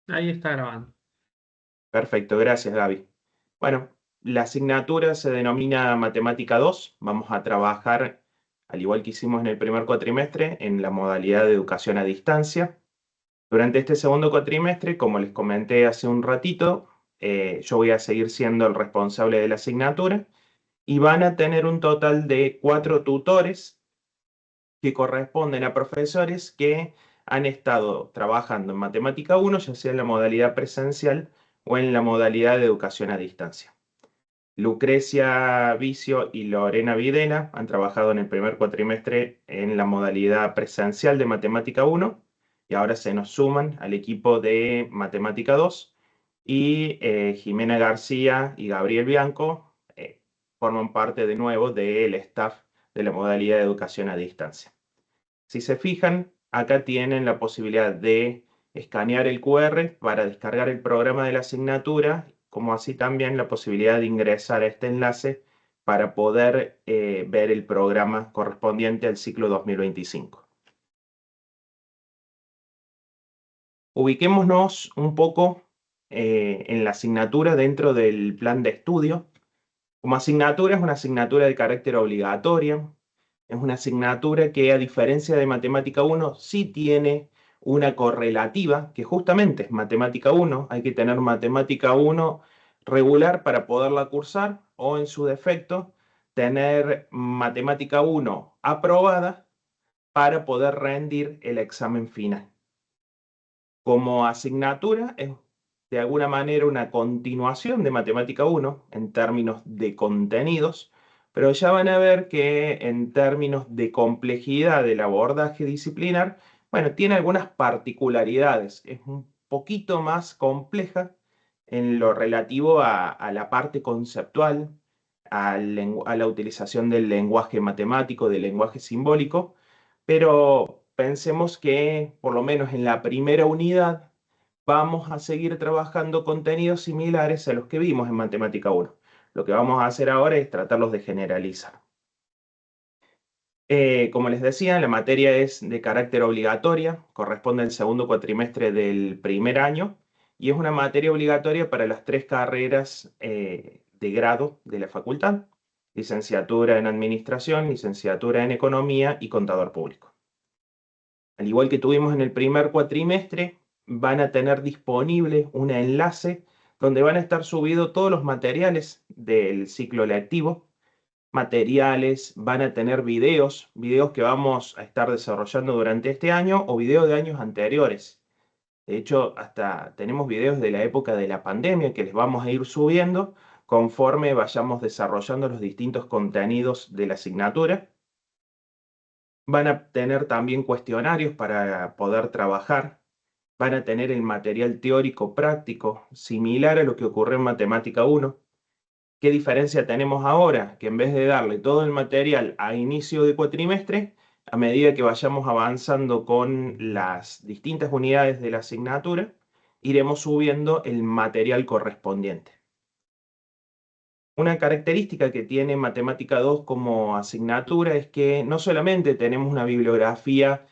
Ahí está grabando. Perfecto, gracias Gaby. Bueno, la asignatura se denomina Matemática 2. Vamos a trabajar, al igual que hicimos en el primer cuatrimestre, en la modalidad de educación a distancia. Durante este segundo cuatrimestre, como les comenté hace un ratito, yo voy a seguir siendo el responsable de la asignatura y van a tener un total de 4 tutores que corresponden a profesores que han estado trabajando en Matemática 1, ya sea en la modalidad presencial o en la modalidad de educación a distancia. Lucrecia Vicio y Lorena Videla han trabajado en el primer cuatrimestre en la modalidad presencial de Matemática 1 y ahora se nos suman al equipo de Matemática 2 y Jimena García y Gabriel Bianco forman parte de nuevo del staff de la modalidad de educación a distancia. Si se fijan, acá tienen la posibilidad de escanear el QR para descargar el programa de la asignatura, como así también la posibilidad de ingresar a este enlace para poder ver el programa correspondiente al ciclo 2025. Ubiquémonos un poco en la asignatura dentro del plan de estudio. Como asignatura es una asignatura de carácter obligatoria. Es una asignatura que, a diferencia de Matemática 1, sí tiene una correlativa, que justamente es Matemática 1. Hay que tener Matemática 1 regular para poderla cursar, o en su defecto, tener Matemática 1 aprobada para poder rendir el examen final. Como asignatura es de alguna manera una continuación de Matemática 1 en términos de contenidos, pero ya van a ver que en términos de complejidad del abordaje disciplinar, bueno, tiene algunas particularidades. Es un poquito más compleja en lo relativo a la parte conceptual, a la utilización del lenguaje matemático, del lenguaje simbólico, pero pensemos que por lo menos en la primera unidad vamos a seguir trabajando contenidos similares a los que vimos en Matemática 1. Lo que vamos a hacer ahora es tratarlos de generalizar. Como les decía, la materia es de carácter obligatoria, corresponde al segundo cuatrimestre del primer año y es una materia obligatoria para las 3 carreras de grado de la facultad: licenciatura en Administración, licenciatura en Economía y Contador Público. Al igual que tuvimos en el primer cuatrimestre, van a tener disponible un enlace donde van a estar subidos todos los materiales del ciclo lectivo. Materiales, van a tener videos que vamos a estar desarrollando durante este año o videos de años anteriores. De hecho, hasta tenemos videos de la época de la pandemia que les vamos a ir subiendo conforme vayamos desarrollando los distintos contenidos de la asignatura. Van a tener también cuestionarios para poder trabajar. Van a tener el material teórico práctico similar a lo que ocurre en Matemática 1. ¿Qué diferencia tenemos ahora? Que en vez de darle todo el material a inicio de cuatrimestre, a medida que vayamos avanzando con las distintas unidades de la asignatura, iremos subiendo el material correspondiente. Una característica que tiene Matemática 2 como asignatura es que no solamente tenemos una bibliografía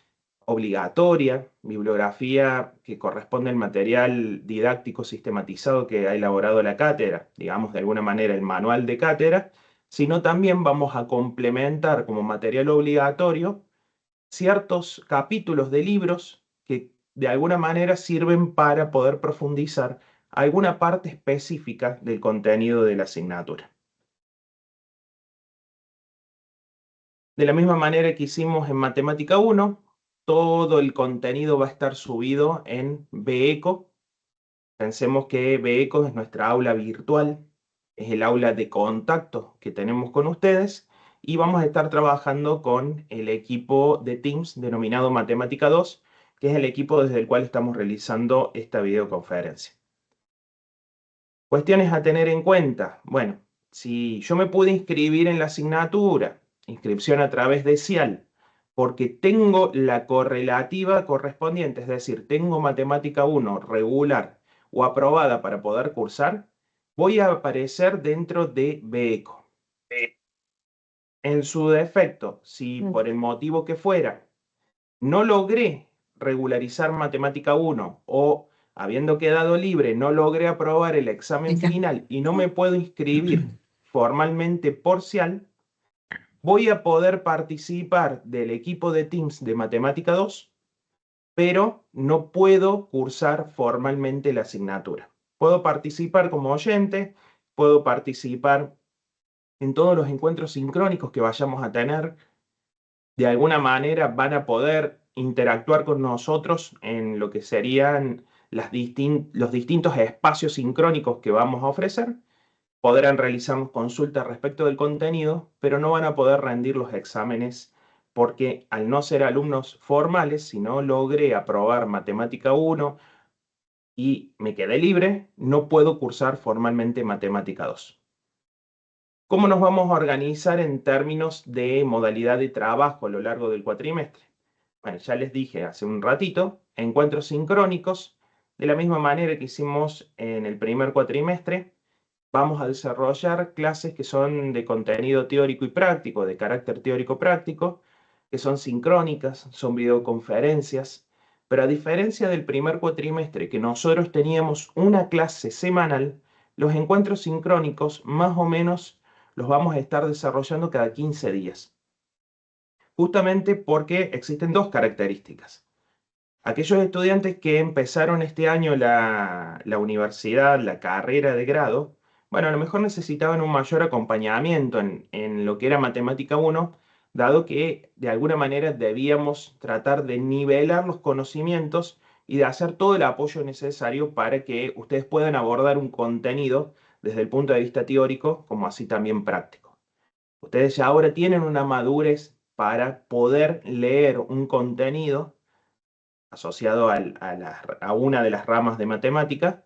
obligatoria, bibliografía que corresponde al material didáctico sistematizado que ha elaborado la cátedra, digamos de alguna manera el manual de cátedra, sino también vamos a complementar como material obligatorio ciertos capítulos de libros que de alguna manera sirven para poder profundizar alguna parte específica del contenido de la asignatura. De la misma manera que hicimos en Matemática 1, todo el contenido va a estar subido en BECO. Pensemos que BECO es nuestra aula virtual, es el aula de contacto que tenemos con ustedes y vamos a estar trabajando con el equipo de Teams denominado Matemática 2, que es el equipo desde el cual estamos realizando esta videoconferencia. Cuestiones a tener en cuenta. Bueno, si yo me pude inscribir en la asignatura, inscripción a través de CIAL, porque tengo la correlativa correspondiente, es decir, tengo Matemática 1 regular o aprobada para poder cursar, voy a aparecer dentro de BECO. En su defecto, si por el motivo que fuera no logré regularizar Matemática 1 o habiendo quedado libre, no logré aprobar el examen final y no me puedo inscribir formalmente parcial, voy a poder participar del equipo de Teams de Matemática 2, pero no puedo cursar formalmente la asignatura. Puedo participar como oyente, puedo participar en todos los encuentros sincrónicos que vayamos a tener. De alguna manera van a poder interactuar con nosotros en lo que serían los distintos espacios sincrónicos que vamos a ofrecer. Podrán realizar consultas respecto del contenido, pero no van a poder rendir los exámenes porque al no ser alumnos formales, si no logré aprobar Matemática 1 y me quedé libre, no puedo cursar formalmente Matemática 2. ¿Cómo nos vamos a organizar en términos de modalidad de trabajo a lo largo del cuatrimestre? Bueno, ya les dije hace un ratito, encuentros sincrónicos, de la misma manera que hicimos en el primer cuatrimestre, vamos a desarrollar clases que son de contenido teórico y práctico, de carácter teórico-práctico, que son sincrónicas, son videoconferencias, pero a diferencia del primer cuatrimestre que nosotros teníamos una clase semanal, los encuentros sincrónicos más o menos los vamos a estar desarrollando cada 15 días. Justamente porque existen dos características. Aquellos estudiantes que empezaron este año la universidad, la carrera de grado, bueno, a lo mejor necesitaban un mayor acompañamiento en lo que era Matemática 1, dado que de alguna manera debíamos tratar de nivelar los conocimientos y de hacer todo el apoyo necesario para que ustedes puedan abordar un contenido desde el punto de vista teórico, como así también práctico. Ustedes ya ahora tienen una madurez para poder leer un contenido asociado a una de las ramas de matemática.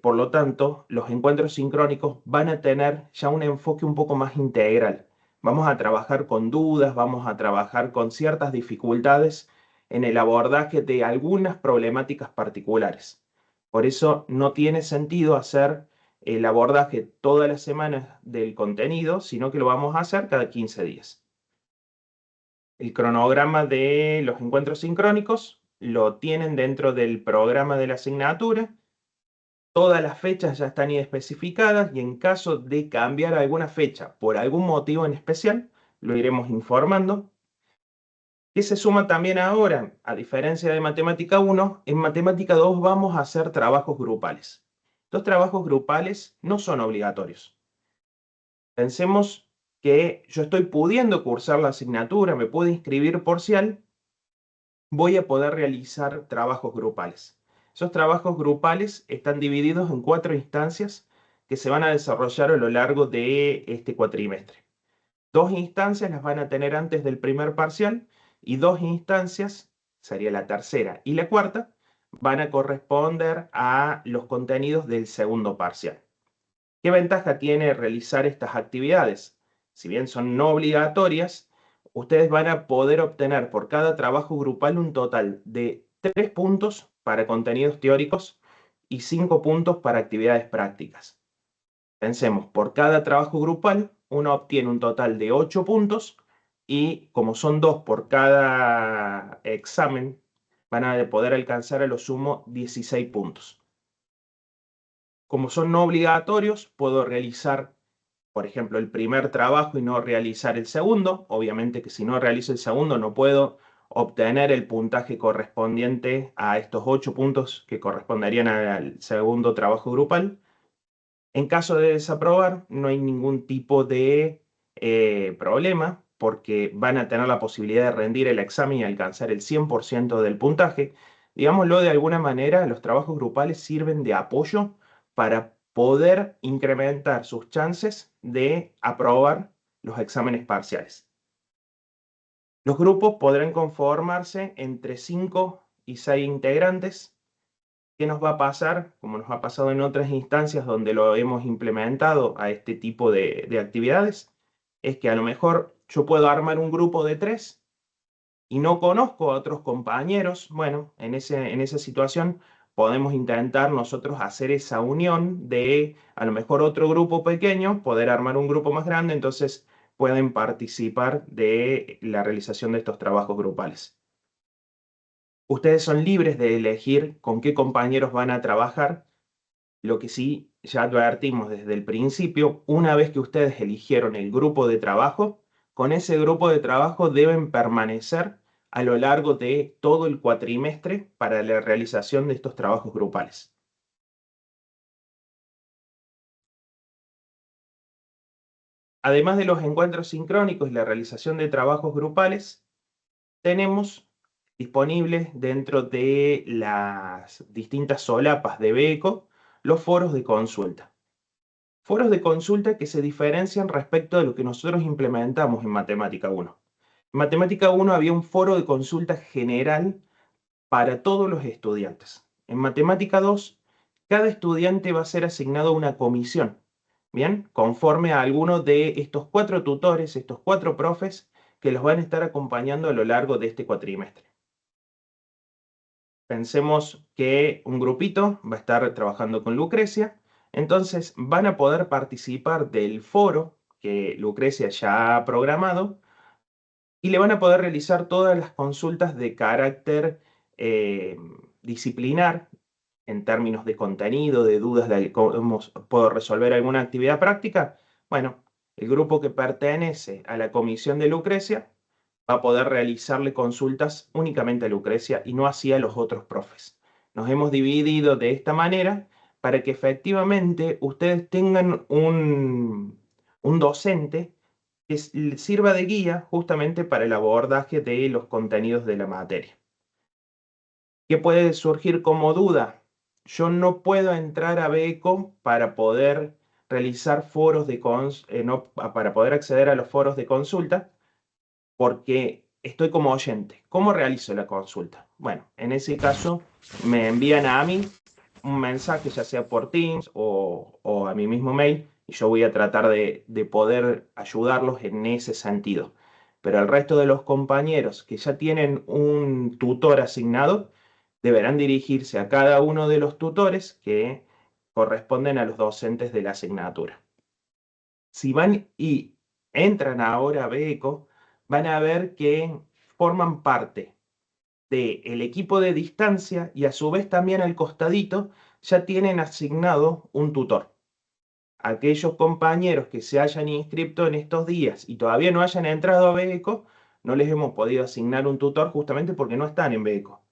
Por lo tanto, los encuentros sincrónicos van a tener ya un enfoque un poco más integral. Vamos a trabajar con dudas, vamos a trabajar con ciertas dificultades en el abordaje de algunas problemáticas particulares. Por eso no tiene sentido hacer el abordaje todas las semanas del contenido, sino que lo vamos a hacer cada 15 días. El cronograma de los encuentros sincrónicos lo tienen dentro del programa de la asignatura. Todas las fechas ya están especificadas y en caso de cambiar alguna fecha por algún motivo en especial, lo iremos informando. ¿Qué se suma también ahora? A diferencia de Matemática 1, en Matemática 2 vamos a hacer trabajos grupales. Los trabajos grupales no son obligatorios. Pensemos que yo estoy pudiendo cursar la asignatura, me puedo inscribir parcial, voy a poder realizar trabajos grupales. Esos trabajos grupales están divididos en 4 instancias que se van a desarrollar a lo largo de este cuatrimestre. 2 instancias las van a tener antes del primer parcial y 2 instancias, sería la tercera y la cuarta, van a corresponder a los contenidos del segundo parcial. ¿Qué ventaja tiene realizar estas actividades? Si bien son no obligatorias, ustedes van a poder obtener por cada trabajo grupal un total de 3 puntos para contenidos teóricos y 5 puntos para actividades prácticas. Pensemos, por cada trabajo grupal, uno obtiene un total de 8 puntos y como son 2 por cada examen, van a poder alcanzar a lo sumo 16 puntos. Como son no obligatorios, puedo realizar, por ejemplo, el primer trabajo y no realizar el segundo. Obviamente que si no realizo el segundo no puedo obtener el puntaje correspondiente a estos 8 puntos que corresponderían al segundo trabajo grupal. En caso de desaprobar, no hay ningún tipo de problema porque van a tener la posibilidad de rendir el examen y alcanzar el 100% del puntaje. Digámoslo de alguna manera, los trabajos grupales sirven de apoyo para poder incrementar sus chances de aprobar los exámenes parciales. Los grupos podrán conformarse entre 5 y 6 integrantes. ¿Qué nos va a pasar? Como nos ha pasado en otras instancias donde lo hemos implementado a este tipo de actividades, es que a lo mejor yo puedo armar un grupo de 3 y no conozco a otros compañeros. Bueno, en esa situación podemos intentar nosotros hacer esa unión de a lo mejor otro grupo pequeño, poder armar un grupo más grande, entonces pueden participar de la realización de estos trabajos grupales. Ustedes son libres de elegir con qué compañeros van a trabajar. Lo que sí, ya advertimos desde el principio, una vez que ustedes eligieron el grupo de trabajo, con ese grupo de trabajo deben permanecer a lo largo de todo el cuatrimestre para la realización de estos trabajos grupales. Además de los encuentros sincrónicos y la realización de trabajos grupales, tenemos disponibles dentro de las distintas solapas de BECO los foros de consulta. Foros de consulta que se diferencian respecto de lo que nosotros implementamos en Matemática 1. En Matemática 1 había un foro de consulta general para todos los estudiantes. En Matemática 2, cada estudiante va a ser asignado a una comisión, ¿bien? Conforme a alguno de estos 4 tutores, estos 4 profes, que los van a estar acompañando a lo largo de este cuatrimestre. Pensemos que un grupito va a estar trabajando con Lucrecia, entonces van a poder participar del foro que Lucrecia ya ha programado y le van a poder realizar todas las consultas de carácter disciplinar en términos de contenido, de dudas de cómo puedo resolver alguna actividad práctica. Bueno, el grupo que pertenece a la comisión de Lucrecia va a poder realizarle consultas únicamente a Lucrecia y no así a los otros profes. Nos hemos dividido de esta manera para que efectivamente ustedes tengan un docente que sirva de guía justamente para el abordaje de los contenidos de la materia. ¿Qué puede surgir como duda? Yo no puedo entrar a BECO para poder realizar foros de para poder acceder a los foros de consulta porque estoy como oyente. ¿Cómo realizo la consulta? Bueno, en ese caso me envían a mí un mensaje, ya sea por Teams o a mi mismo mail, y yo voy a tratar de poder ayudarlos en ese sentido. Pero el resto de los compañeros que ya tienen un tutor asignado, deberán dirigirse a cada uno de los tutores que corresponden a los docentes de la asignatura. Si van y entran ahora a BECO, van a ver que forman parte del equipo de distancia y a su vez también al costadito ya tienen asignado un tutor. Aquellos compañeros que se hayan inscrito en estos días y todavía no hayan entrado a BECO, no les hemos podido asignar un tutor justamente porque no están en BECO.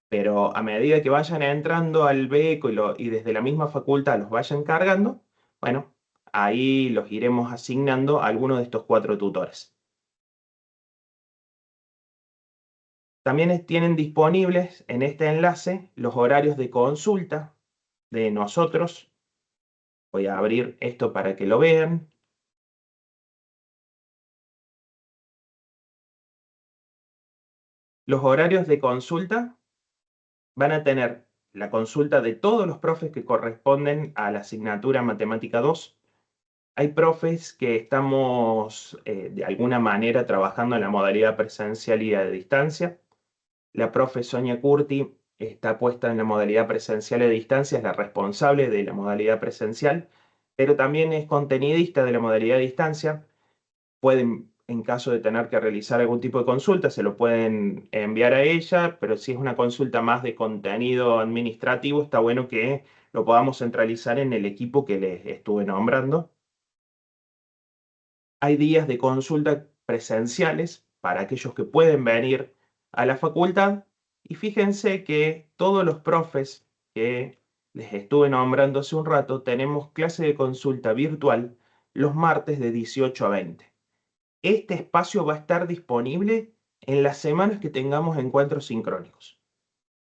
Pero a medida que vayan entrando al BECO y desde la misma facultad los vayan cargando, bueno, ahí los iremos asignando a alguno de estos 4 tutores. También tienen disponibles en este enlace los horarios de consulta de nosotros. Voy a abrir esto para que lo vean. Los horarios de consulta van a tener la consulta de todos los profes que corresponden a la asignatura Matemática 2. Hay profes que estamos de alguna manera trabajando en la modalidad presencial y a distancia. La profe Sonia Curti está puesta en la modalidad presencial a distancia, es la responsable de la modalidad presencial, pero también es contenidista de la modalidad a distancia. Pueden, en caso de tener que realizar algún tipo de consulta, se lo pueden enviar a ella, pero si es una consulta más de contenido administrativo, está bueno que lo podamos centralizar en el equipo que les estuve nombrando. Hay días de consulta presenciales para aquellos que pueden venir a la facultad y fíjense que todos los profes que les estuve nombrando hace un rato tenemos clase de consulta virtual los martes de 18 a 20. Este espacio va a estar disponible en las semanas que tengamos encuentros sincrónicos.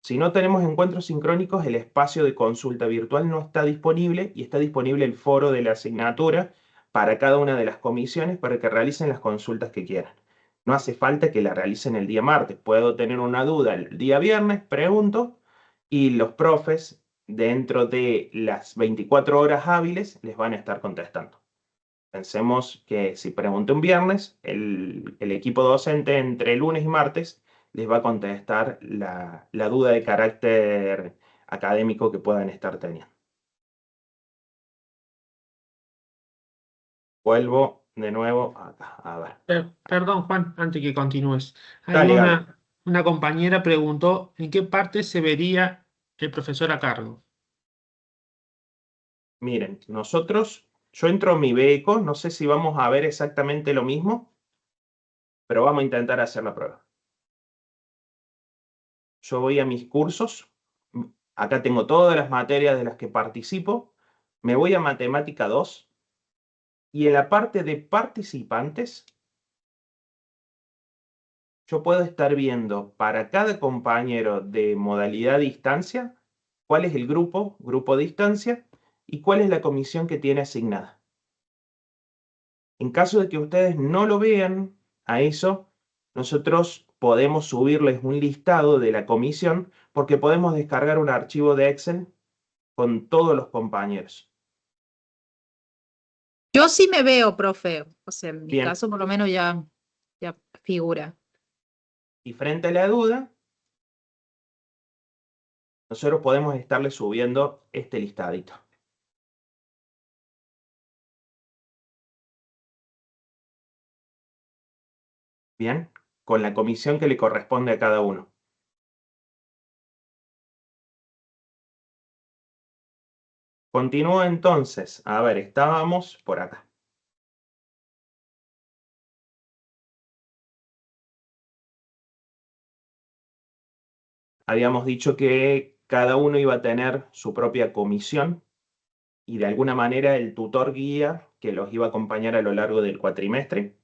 Si no tenemos encuentros sincrónicos, el espacio de consulta virtual no está disponible y está disponible el foro de la asignatura para cada una de las comisiones para que realicen las consultas que quieran. No hace falta que la realicen el día martes. Puedo tener una duda el día viernes, pregunto, y los profes dentro de las 24 horas hábiles les van a estar contestando. Pensemos que si pregunto un viernes, el equipo docente entre lunes y martes les va a contestar la duda de carácter académico que puedan estar teniendo. Vuelvo de nuevo acá, a ver. Perdón, Juan, antes que continúes. Hay Dale, Gaby. una compañera preguntó en qué parte se vería el profesor a cargo. Miren, yo entro a mi beco, no sé si vamos a ver exactamente lo mismo, pero vamos a intentar hacer la prueba. Yo voy a mis cursos, acá tengo todas las materias de las que participo, me voy a Matemática 2 y en la parte de participantes, yo puedo estar viendo para cada compañero de modalidad distancia cuál es el grupo distancia, y cuál es la comisión que tiene asignada. En caso de que ustedes no lo vean a eso, nosotros podemos subirles un listado de la comisión porque podemos descargar un archivo de Excel con todos los compañeros. Yo sí me veo, profe. O sea, en mi Bien, caso por lo menos ya figura. y frente a la duda, nosotros podemos estarle subiendo este listadito. Bien, con la comisión que le corresponde a cada uno. Continúo entonces. A ver, estábamos por acá. Habíamos dicho que cada uno iba a tener su propia comisión y de alguna manera el tutor guía que los iba a acompañar a lo largo del cuatrimestre.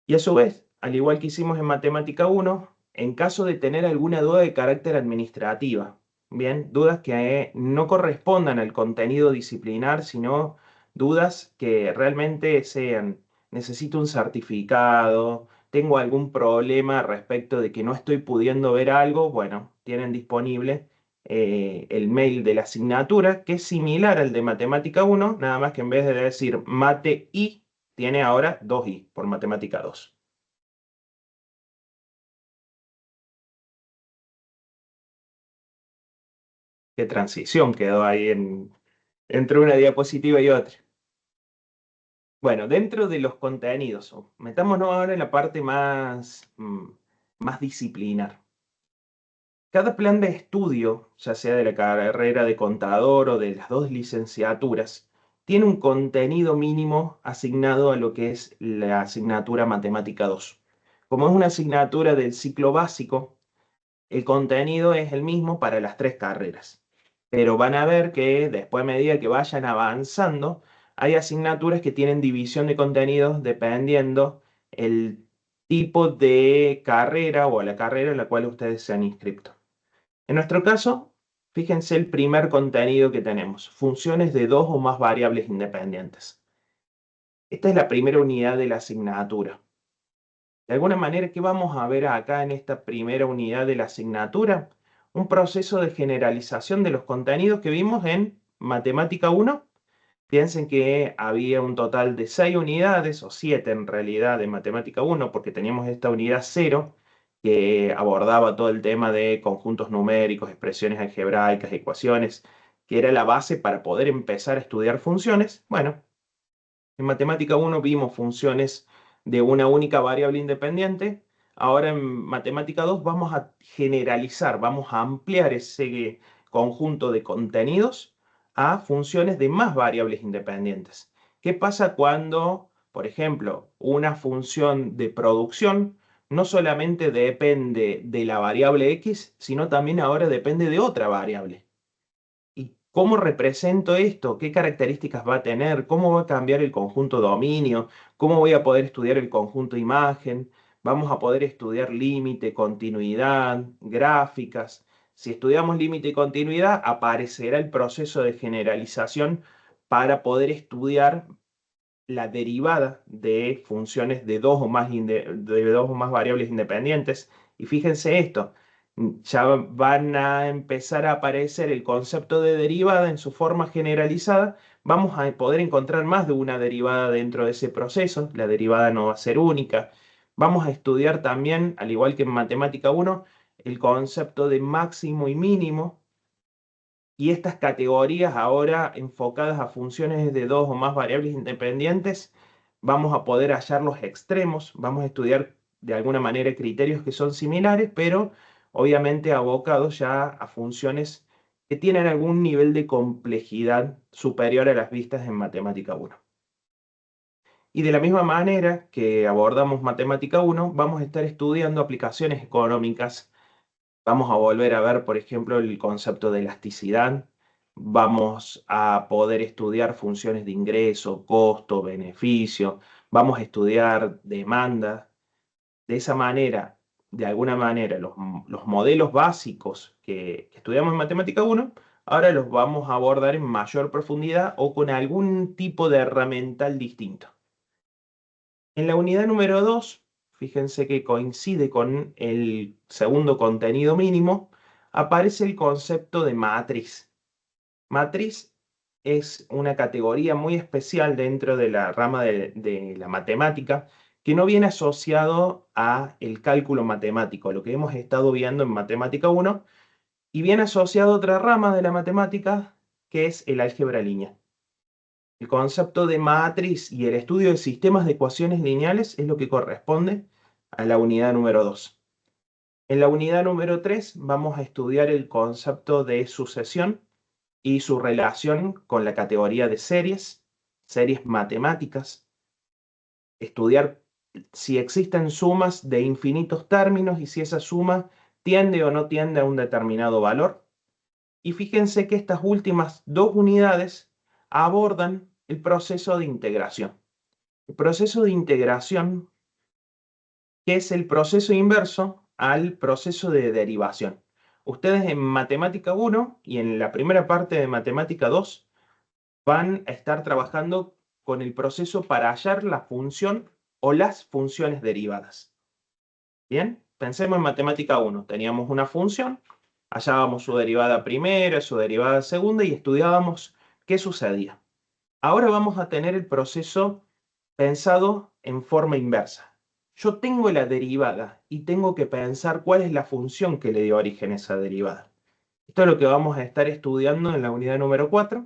Y a su vez, al igual que hicimos en Matemática 1, en caso de tener alguna duda de carácter administrativa, bien, dudas que no correspondan al contenido disciplinar, sino dudas que realmente sean, necesito un certificado, tengo algún problema respecto de que no estoy pudiendo ver algo, bueno, tienen disponible el mail de la asignatura, que es similar al de Matemática 1, nada más que en vez de decir mate y, tiene ahora 2i por Matemática 2. Qué transición quedó ahí entre una diapositiva y otra. Bueno, dentro de los contenidos, metámonos ahora en la parte más disciplinar. Cada plan de estudio, ya sea de la carrera de contador o de las dos licenciaturas, tiene un contenido mínimo asignado a lo que es la asignatura Matemática 2. Como es una asignatura del ciclo básico, el contenido es el mismo para las tres carreras. Pero van a ver que después, a medida que vayan avanzando, hay asignaturas que tienen división de contenidos dependiendo el tipo de carrera o a la carrera en la cual ustedes se han inscrito. En nuestro caso, fíjense el primer contenido que tenemos, funciones de dos o más variables independientes. Esta es la primera unidad de la asignatura. De alguna manera, ¿qué vamos a ver acá en esta primera unidad de la asignatura? Un proceso de generalización de los contenidos que vimos en Matemática 1. Piensen que había un total de 6 unidades, o 7 en realidad, de Matemática 1, porque teníamos esta unidad 0, que abordaba todo el tema de conjuntos numéricos, expresiones algebraicas, ecuaciones, que era la base para poder empezar a estudiar funciones. Bueno, en Matemática 1 vimos funciones de una única variable independiente. Ahora en Matemática 2 vamos a generalizar, vamos a ampliar ese conjunto de contenidos a funciones de más variables independientes. ¿Qué pasa cuando, por ejemplo, una función de producción no solamente depende de la variable x, sino también ahora depende de otra variable? ¿Y cómo represento esto? ¿Qué características va a tener? ¿Cómo va a cambiar el conjunto dominio? ¿Cómo voy a poder estudiar el conjunto imagen? Vamos a poder estudiar límite, continuidad, gráficas. Si estudiamos límite y continuidad, aparecerá el proceso de generalización para poder estudiar la derivada de funciones de dos o más variables independientes. Y fíjense esto, ya van a empezar a aparecer el concepto de derivada en su forma generalizada. Vamos a poder encontrar más de una derivada dentro de ese proceso. La derivada no va a ser única. Vamos a estudiar también, al igual que en Matemática 1, el concepto de máximo y mínimo. Y estas categorías ahora enfocadas a funciones de dos o más variables independientes, vamos a poder hallar los extremos, vamos a estudiar de alguna manera criterios que son similares, pero obviamente abocados ya a funciones que tienen algún nivel de complejidad superior a las vistas en Matemática 1. Y de la misma manera que abordamos Matemática 1, vamos a estar estudiando aplicaciones económicas. Vamos a volver a ver, por ejemplo, el concepto de elasticidad. Vamos a poder estudiar funciones de ingreso, costo, beneficio. Vamos a estudiar demanda. De esa manera, de alguna manera, los modelos básicos que estudiamos en Matemática 1, ahora los vamos a abordar en mayor profundidad o con algún tipo de herramental distinto. En la unidad número 2, fíjense que coincide con el segundo contenido mínimo, aparece el concepto de matriz. Matriz es una categoría muy especial dentro de la rama de la matemática que no viene asociado a el cálculo matemático, lo que hemos estado viendo en Matemática 1, y viene asociado a otra rama de la matemática que es el álgebra lineal. El concepto de matriz y el estudio de sistemas de ecuaciones lineales es lo que corresponde a la unidad número 2. En la unidad número 3 vamos a estudiar el concepto de sucesión y su relación con la categoría de series matemáticas, estudiar si existen sumas de infinitos términos y si esa suma tiende o no tiende a un determinado valor. Y fíjense que estas últimas dos unidades abordan el proceso de integración. El proceso de integración, que es el proceso inverso al proceso de derivación. Ustedes en Matemática 1 y en la primera parte de Matemática 2 van a estar trabajando con el proceso para hallar la función o las funciones derivadas. Bien, pensemos en Matemática 1. Teníamos una función, hallábamos su derivada primera, su derivada segunda y estudiábamos qué sucedía. Ahora vamos a tener el proceso pensado en forma inversa. Yo tengo la derivada y tengo que pensar cuál es la función que le dio origen a esa derivada. Esto es lo que vamos a estar estudiando en la unidad número 4.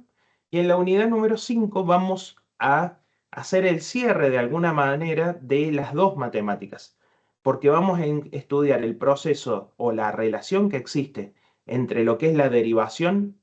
Y en la unidad número 5 vamos a hacer el cierre de alguna manera de las dos matemáticas, porque vamos a estudiar el proceso o la relación que existe entre lo que es la derivación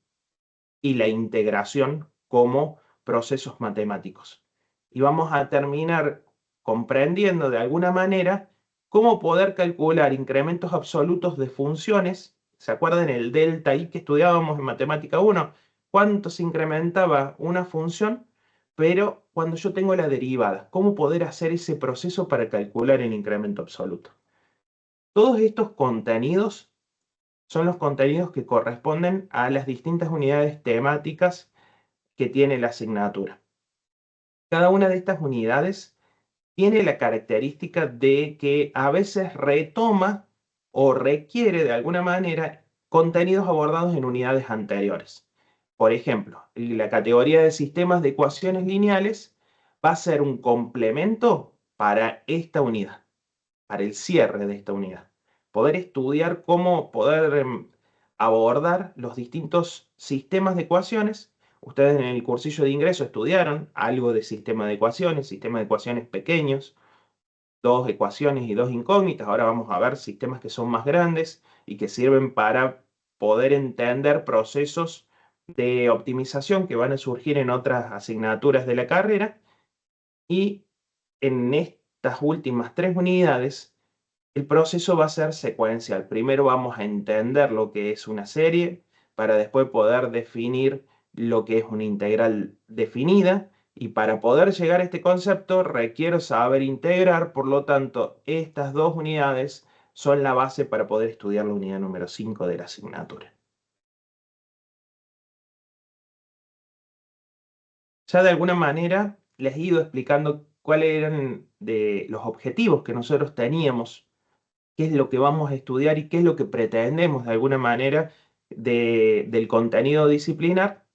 y la integración como procesos matemáticos. Y vamos a terminar comprendiendo de alguna manera cómo poder calcular incrementos absolutos de funciones. ¿Se acuerdan el delta I que estudiábamos en Matemática 1? ¿Cuánto se incrementaba una función? Pero cuando yo tengo la derivada, ¿cómo poder hacer ese proceso para calcular el incremento absoluto? Todos estos contenidos son los contenidos que corresponden a las distintas unidades temáticas que tiene la asignatura. Cada una de estas unidades tiene la característica de que a veces retoma o requiere de alguna manera contenidos abordados en unidades anteriores. Por ejemplo, la categoría de sistemas de ecuaciones lineales va a ser un complemento para esta unidad, para el cierre de esta unidad. Poder estudiar cómo poder abordar los distintos sistemas de ecuaciones. Ustedes en el cursillo de ingreso estudiaron algo de sistema de ecuaciones pequeños, dos ecuaciones y dos incógnitas. Ahora vamos a ver sistemas que son más grandes y que sirven para poder entender procesos de optimización que van a surgir en otras asignaturas de la carrera. Y en estas últimas 3 unidades, el proceso va a ser secuencial. Primero vamos a entender lo que es una serie para después poder definir lo que es una integral definida. Y para poder llegar a este concepto requiero saber integrar, por lo tanto, estas 2 unidades son la base para poder estudiar la unidad número 5 de la asignatura. Ya de alguna manera les he ido explicando cuáles eran los objetivos que nosotros teníamos, qué es lo que vamos a estudiar y qué es lo que pretendemos de alguna manera del contenido disciplinar,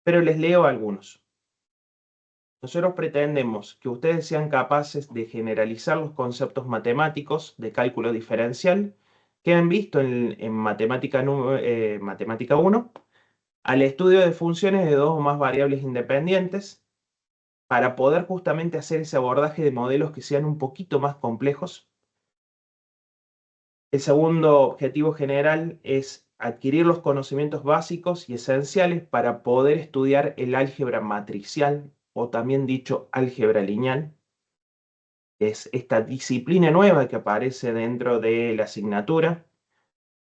pero les leo algunos. Nosotros pretendemos que ustedes sean capaces de generalizar los conceptos matemáticos de cálculo diferencial que han visto en Matemática 1, al estudio de funciones de 2 o más variables independientes, para poder justamente hacer ese abordaje de modelos que sean un poquito más complejos, El segundo objetivo general es adquirir los conocimientos básicos y esenciales para poder estudiar el álgebra matricial, o también dicho álgebra lineal. Es esta disciplina nueva que aparece dentro de la asignatura,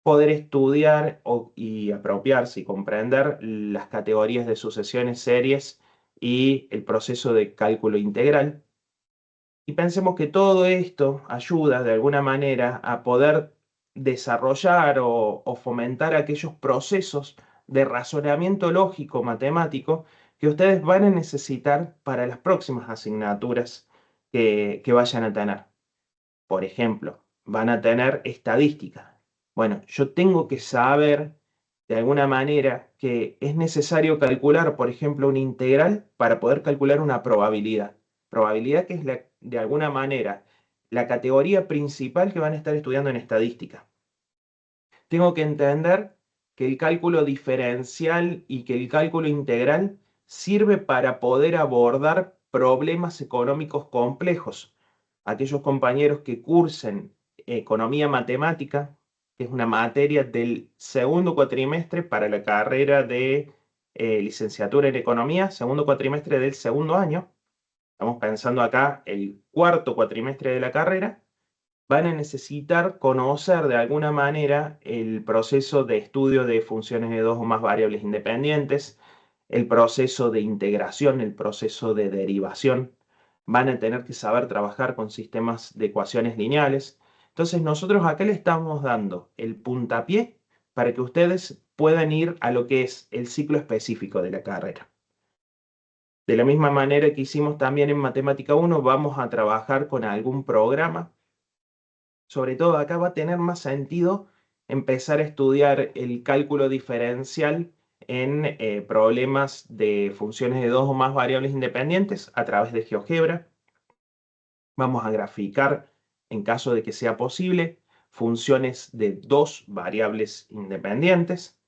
poder estudiar y apropiarse y comprender las categorías de sucesiones, series y el proceso de cálculo integral. Y pensemos que todo esto ayuda de alguna manera a poder desarrollar o fomentar aquellos procesos de razonamiento lógico matemático que ustedes van a necesitar para las próximas asignaturas que vayan a tener. Por ejemplo, van a tener estadística. Bueno, yo tengo que saber de alguna manera que es necesario calcular, por ejemplo, una integral para poder calcular una probabilidad. Probabilidad que es de alguna manera la categoría principal que van a estar estudiando en estadística. Tengo que entender que el cálculo diferencial y que el cálculo integral sirve para poder abordar problemas económicos complejos. Aquellos compañeros que cursen economía matemática, que es una materia del segundo cuatrimestre para la carrera de licenciatura en economía, segundo cuatrimestre del segundo año. Estamos pensando acá el cuarto cuatrimestre de la carrera. Van a necesitar conocer de alguna manera el proceso de estudio de funciones de dos o más variables independientes, el proceso de integración, el proceso de derivación. Van a tener que saber trabajar con sistemas de ecuaciones lineales. Entonces nosotros acá le estamos dando el puntapié para que ustedes puedan ir a lo que es el ciclo específico de la carrera. De la misma manera que hicimos también en Matemática 1, vamos a trabajar con algún programa. Sobre todo acá va a tener más sentido empezar a estudiar el cálculo diferencial en problemas de funciones de dos o más variables independientes a través de GeoGebra. Vamos a graficar, en caso de que sea posible, funciones de dos variables independientes.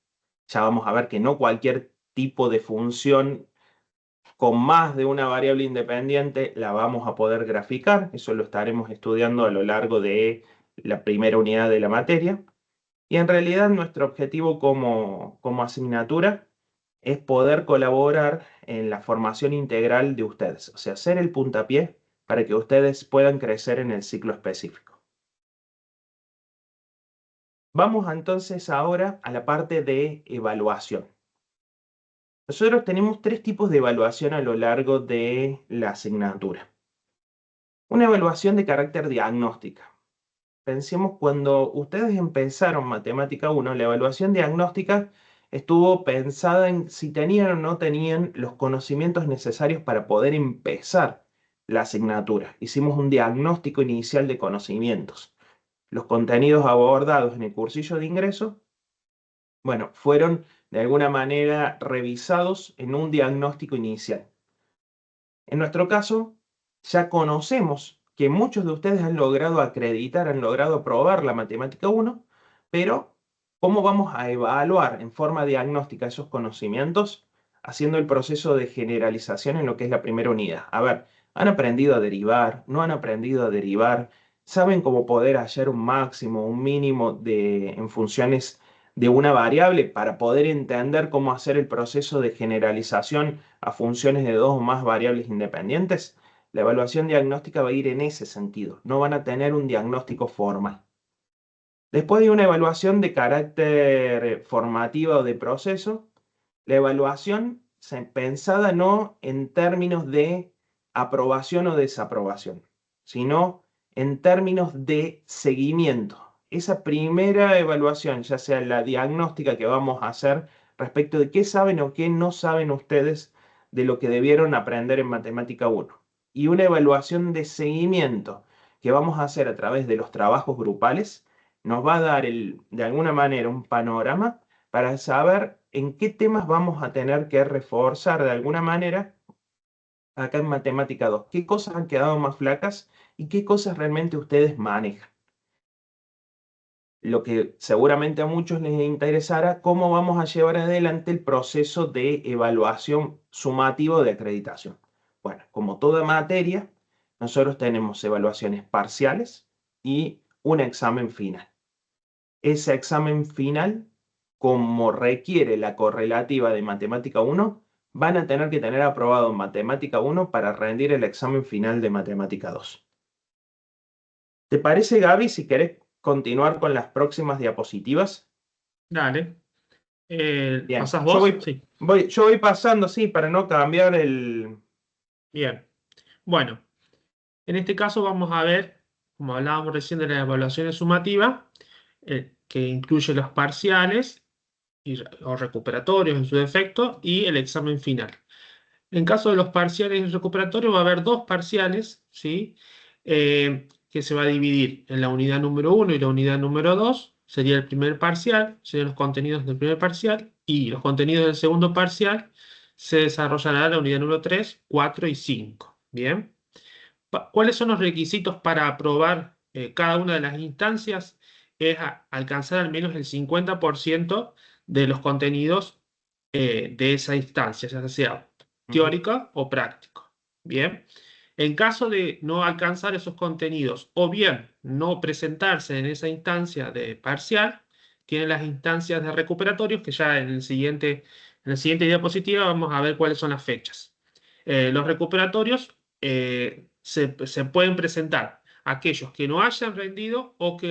Ya vamos a ver que no cualquier tipo de función con más de una variable independiente la vamos a poder graficar. Eso lo estaremos estudiando a lo largo de la primera unidad de la materia. Y en realidad nuestro objetivo como asignatura es poder colaborar en la formación integral de ustedes, o sea, hacer el puntapié para que ustedes puedan crecer en el ciclo específico. Vamos entonces ahora a la parte de evaluación. Nosotros tenemos tres tipos de evaluación a lo largo de la asignatura. Una evaluación de carácter diagnóstica. Pensemos cuando ustedes empezaron Matemática 1, la evaluación diagnóstica estuvo pensada en si tenían o no tenían los conocimientos necesarios para poder empezar la asignatura. Hicimos un diagnóstico inicial de conocimientos. Los contenidos abordados en el cursillo de ingreso, bueno, fueron de alguna manera revisados en un diagnóstico inicial. En nuestro caso, ya conocemos que muchos de ustedes han logrado acreditar, han logrado aprobar la Matemática 1, pero ¿cómo vamos a evaluar en forma diagnóstica esos conocimientos? Haciendo el proceso de generalización en lo que es la primera unidad. A ver, ¿han aprendido a derivar? ¿No han aprendido a derivar? ¿Saben cómo poder hallar un máximo, un mínimo en funciones de una variable para poder entender cómo hacer el proceso de generalización a funciones de dos o más variables independientes? La evaluación diagnóstica va a ir en ese sentido. No van a tener un diagnóstico formal. Después de una evaluación de carácter formativo o de proceso, la evaluación pensada no en términos de aprobación o desaprobación, sino en términos de seguimiento. Esa primera evaluación, ya sea la diagnóstica que vamos a hacer respecto de qué saben o qué no saben ustedes de lo que debieron aprender en Matemática 1. Y una evaluación de seguimiento que vamos a hacer a través de los trabajos grupales, nos va a dar de alguna manera un panorama para saber en qué temas vamos a tener que reforzar de alguna manera acá en Matemática 2. ¿Qué cosas han quedado más flacas y qué cosas realmente ustedes manejan? Lo que seguramente a muchos les interesará, cómo vamos a llevar adelante el proceso de evaluación sumativo de acreditación. Bueno, como toda materia, nosotros tenemos evaluaciones parciales y un examen final. ese examen final, como requiere la correlativa de Matemática 1, van a tener que tener aprobado Matemática 1 para rendir el examen final de Matemática 2. ¿Te parece, Gaby, si querés continuar con las próximas diapositivas? Dale. Bien, ¿Pasás yo vos? Sí. voy pasando, sí, para no cambiar el... Bien. Bueno, en este caso vamos a ver, como hablábamos recién de las evaluaciones sumativas, que incluye los parciales o recuperatorios en su defecto y el examen final. En caso de los parciales y recuperatorios va a haber dos parciales, ¿sí? Que se va a dividir en la unidad número 1 y la unidad número 2. Sería el primer parcial, serían los contenidos del primer parcial, y los contenidos del segundo parcial se desarrollarán en la unidad número 3, 4 y 5. Bien. ¿Cuáles son los requisitos para aprobar cada una de las instancias? Es alcanzar al menos el 50% de los contenidos de esa instancia, ya sea teórica o práctica. Bien. En caso de no alcanzar esos contenidos o bien no presentarse en esa instancia de parcial, tienen las instancias de recuperatorios que ya en la siguiente diapositiva vamos a ver cuáles son las fechas. Los recuperatorios se pueden presentar aquellos que no hayan rendido o que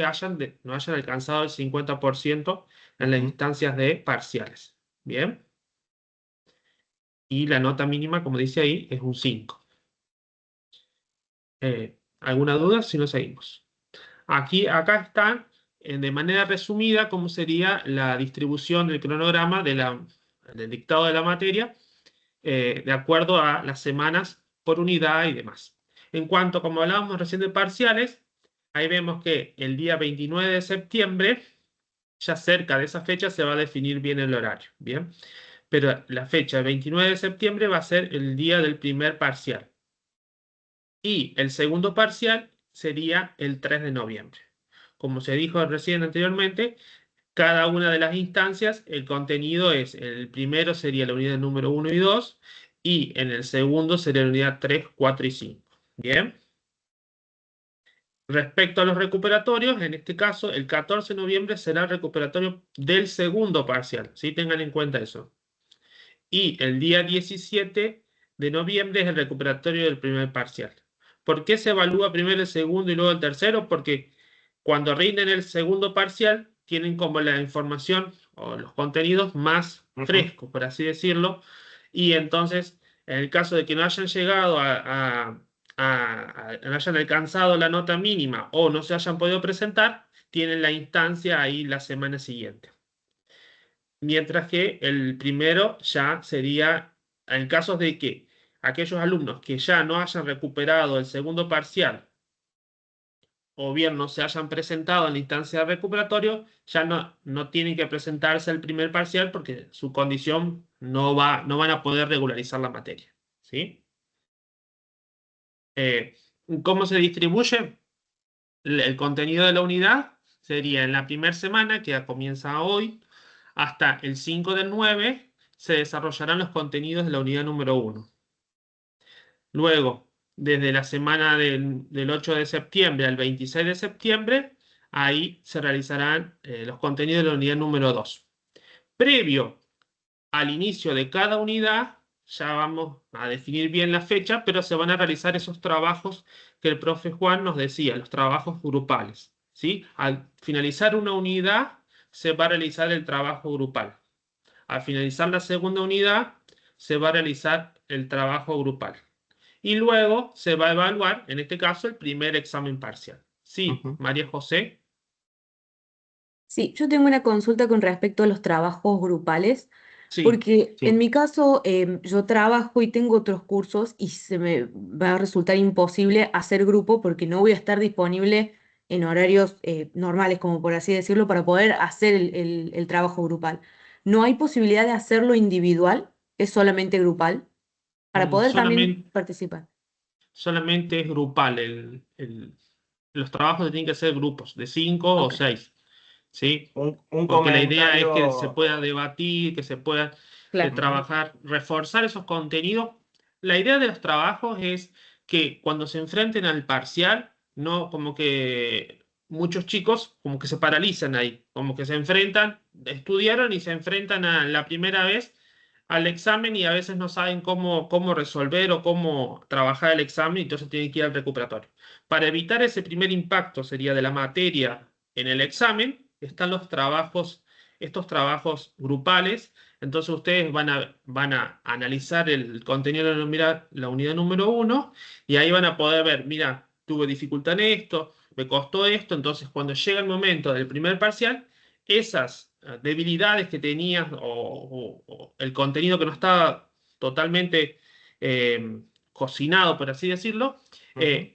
no hayan alcanzado el 50% en las instancias de parciales. Bien. Y la nota mínima, como dice ahí, es un 5. ¿Alguna duda? Si no, seguimos. Acá están, de manera resumida, cómo sería la distribución del cronograma del dictado de la materia, de acuerdo a las semanas por unidad y demás. En cuanto, como hablábamos recién de parciales, ahí vemos que el día 29 de septiembre, ya cerca de esa fecha, se va a definir bien el horario. Bien. Pero la fecha del 29 de septiembre va a ser el día del primer parcial. Y el segundo parcial sería el 3 de noviembre. Como se dijo recién anteriormente, cada una de las instancias, el contenido es, el primero sería la unidad número 1 y 2, y en el segundo sería la unidad 3, 4 y 5. Bien. Respecto a los recuperatorios, en este caso, el 14 de noviembre será el recuperatorio del segundo parcial. ¿Sí? Tengan en cuenta eso. Y el día 17 de noviembre es el recuperatorio del primer parcial. ¿Por qué se evalúa primero el segundo y luego el tercero? Porque cuando rinden el segundo parcial, tienen como la información o los contenidos más frescos, por así decirlo. Y entonces, en el caso de que no hayan llegado no hayan alcanzado la nota mínima o no se hayan podido presentar, tienen la instancia ahí la semana siguiente. Mientras que el primero ya sería en casos de que aquellos alumnos que ya no hayan recuperado el segundo parcial o bien no se hayan presentado en la instancia de recuperatorio, ya no tienen que presentarse al primer parcial porque su condición no van a poder regularizar la materia. ¿Sí? ¿Cómo se distribuye? El contenido de la unidad sería en la primera semana, que ya comienza hoy, hasta el 5 del 9, se desarrollarán los contenidos de la unidad número 1. Luego, desde la semana del 8 de septiembre al 26 de septiembre, ahí se realizarán los contenidos de la unidad número 2. Previo al inicio de cada unidad, ya vamos a definir bien la fecha, pero se van a realizar esos trabajos que el profe Juan nos decía, los trabajos grupales. ¿Sí? Al finalizar una unidad, se va a realizar el trabajo grupal. Al finalizar la segunda unidad, se va a realizar el trabajo grupal. Y luego se va a evaluar, en este caso, el primer examen parcial. Sí, María José. Sí, yo tengo una consulta con respecto a los trabajos grupales, Sí, porque sí. en mi caso yo trabajo y tengo otros cursos y se me va a resultar imposible hacer grupo porque no voy a estar disponible en horarios normales, como por así decirlo, para poder hacer el trabajo grupal. ¿No hay posibilidad de hacerlo individual? ¿Es solamente grupal? Para poder también participar. Solamente es grupal. Los trabajos tienen que ser grupos de 5 o 6. ¿Sí? Un Porque la idea es que se comentario. pueda debatir, que se pueda Claro. trabajar, reforzar esos contenidos. La idea de los trabajos es que cuando se enfrenten al parcial, no como que muchos chicos como que se paralizan ahí, como que se enfrentan, estudiaron y se enfrentan a la primera vez al examen y a veces no saben cómo resolver o cómo trabajar el examen y entonces tienen que ir al recuperatorio. Para evitar ese primer impacto sería de la materia en el examen, están estos trabajos grupales. Entonces ustedes van a analizar el contenido de la unidad número 1 y ahí van a poder ver, mira, tuve dificultad en esto, me costó esto. Entonces cuando llega el momento del primer parcial, esas debilidades que tenías o el contenido que no estaba totalmente cocinado, por así decirlo,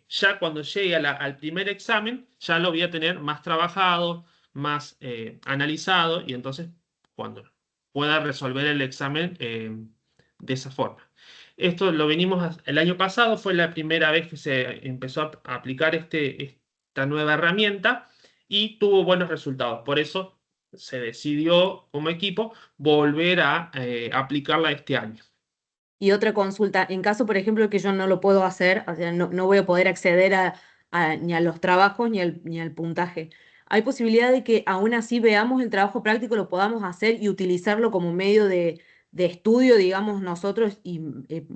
ya cuando llegue al primer examen, ya lo voy a tener más trabajado, más analizado, y entonces cuando pueda resolver el examen de esa forma. Esto lo venimos el año pasado, fue la primera vez que se empezó a aplicar esta nueva herramienta y tuvo buenos resultados. Por eso se decidió como equipo volver a aplicarla este año. Y otra consulta, en caso, por ejemplo, que yo no lo puedo hacer, o sea, no voy a poder acceder ni a los trabajos ni al puntaje. ¿Hay posibilidad de que aún así veamos el trabajo práctico, lo podamos hacer y utilizarlo como medio de estudio, digamos, nosotros y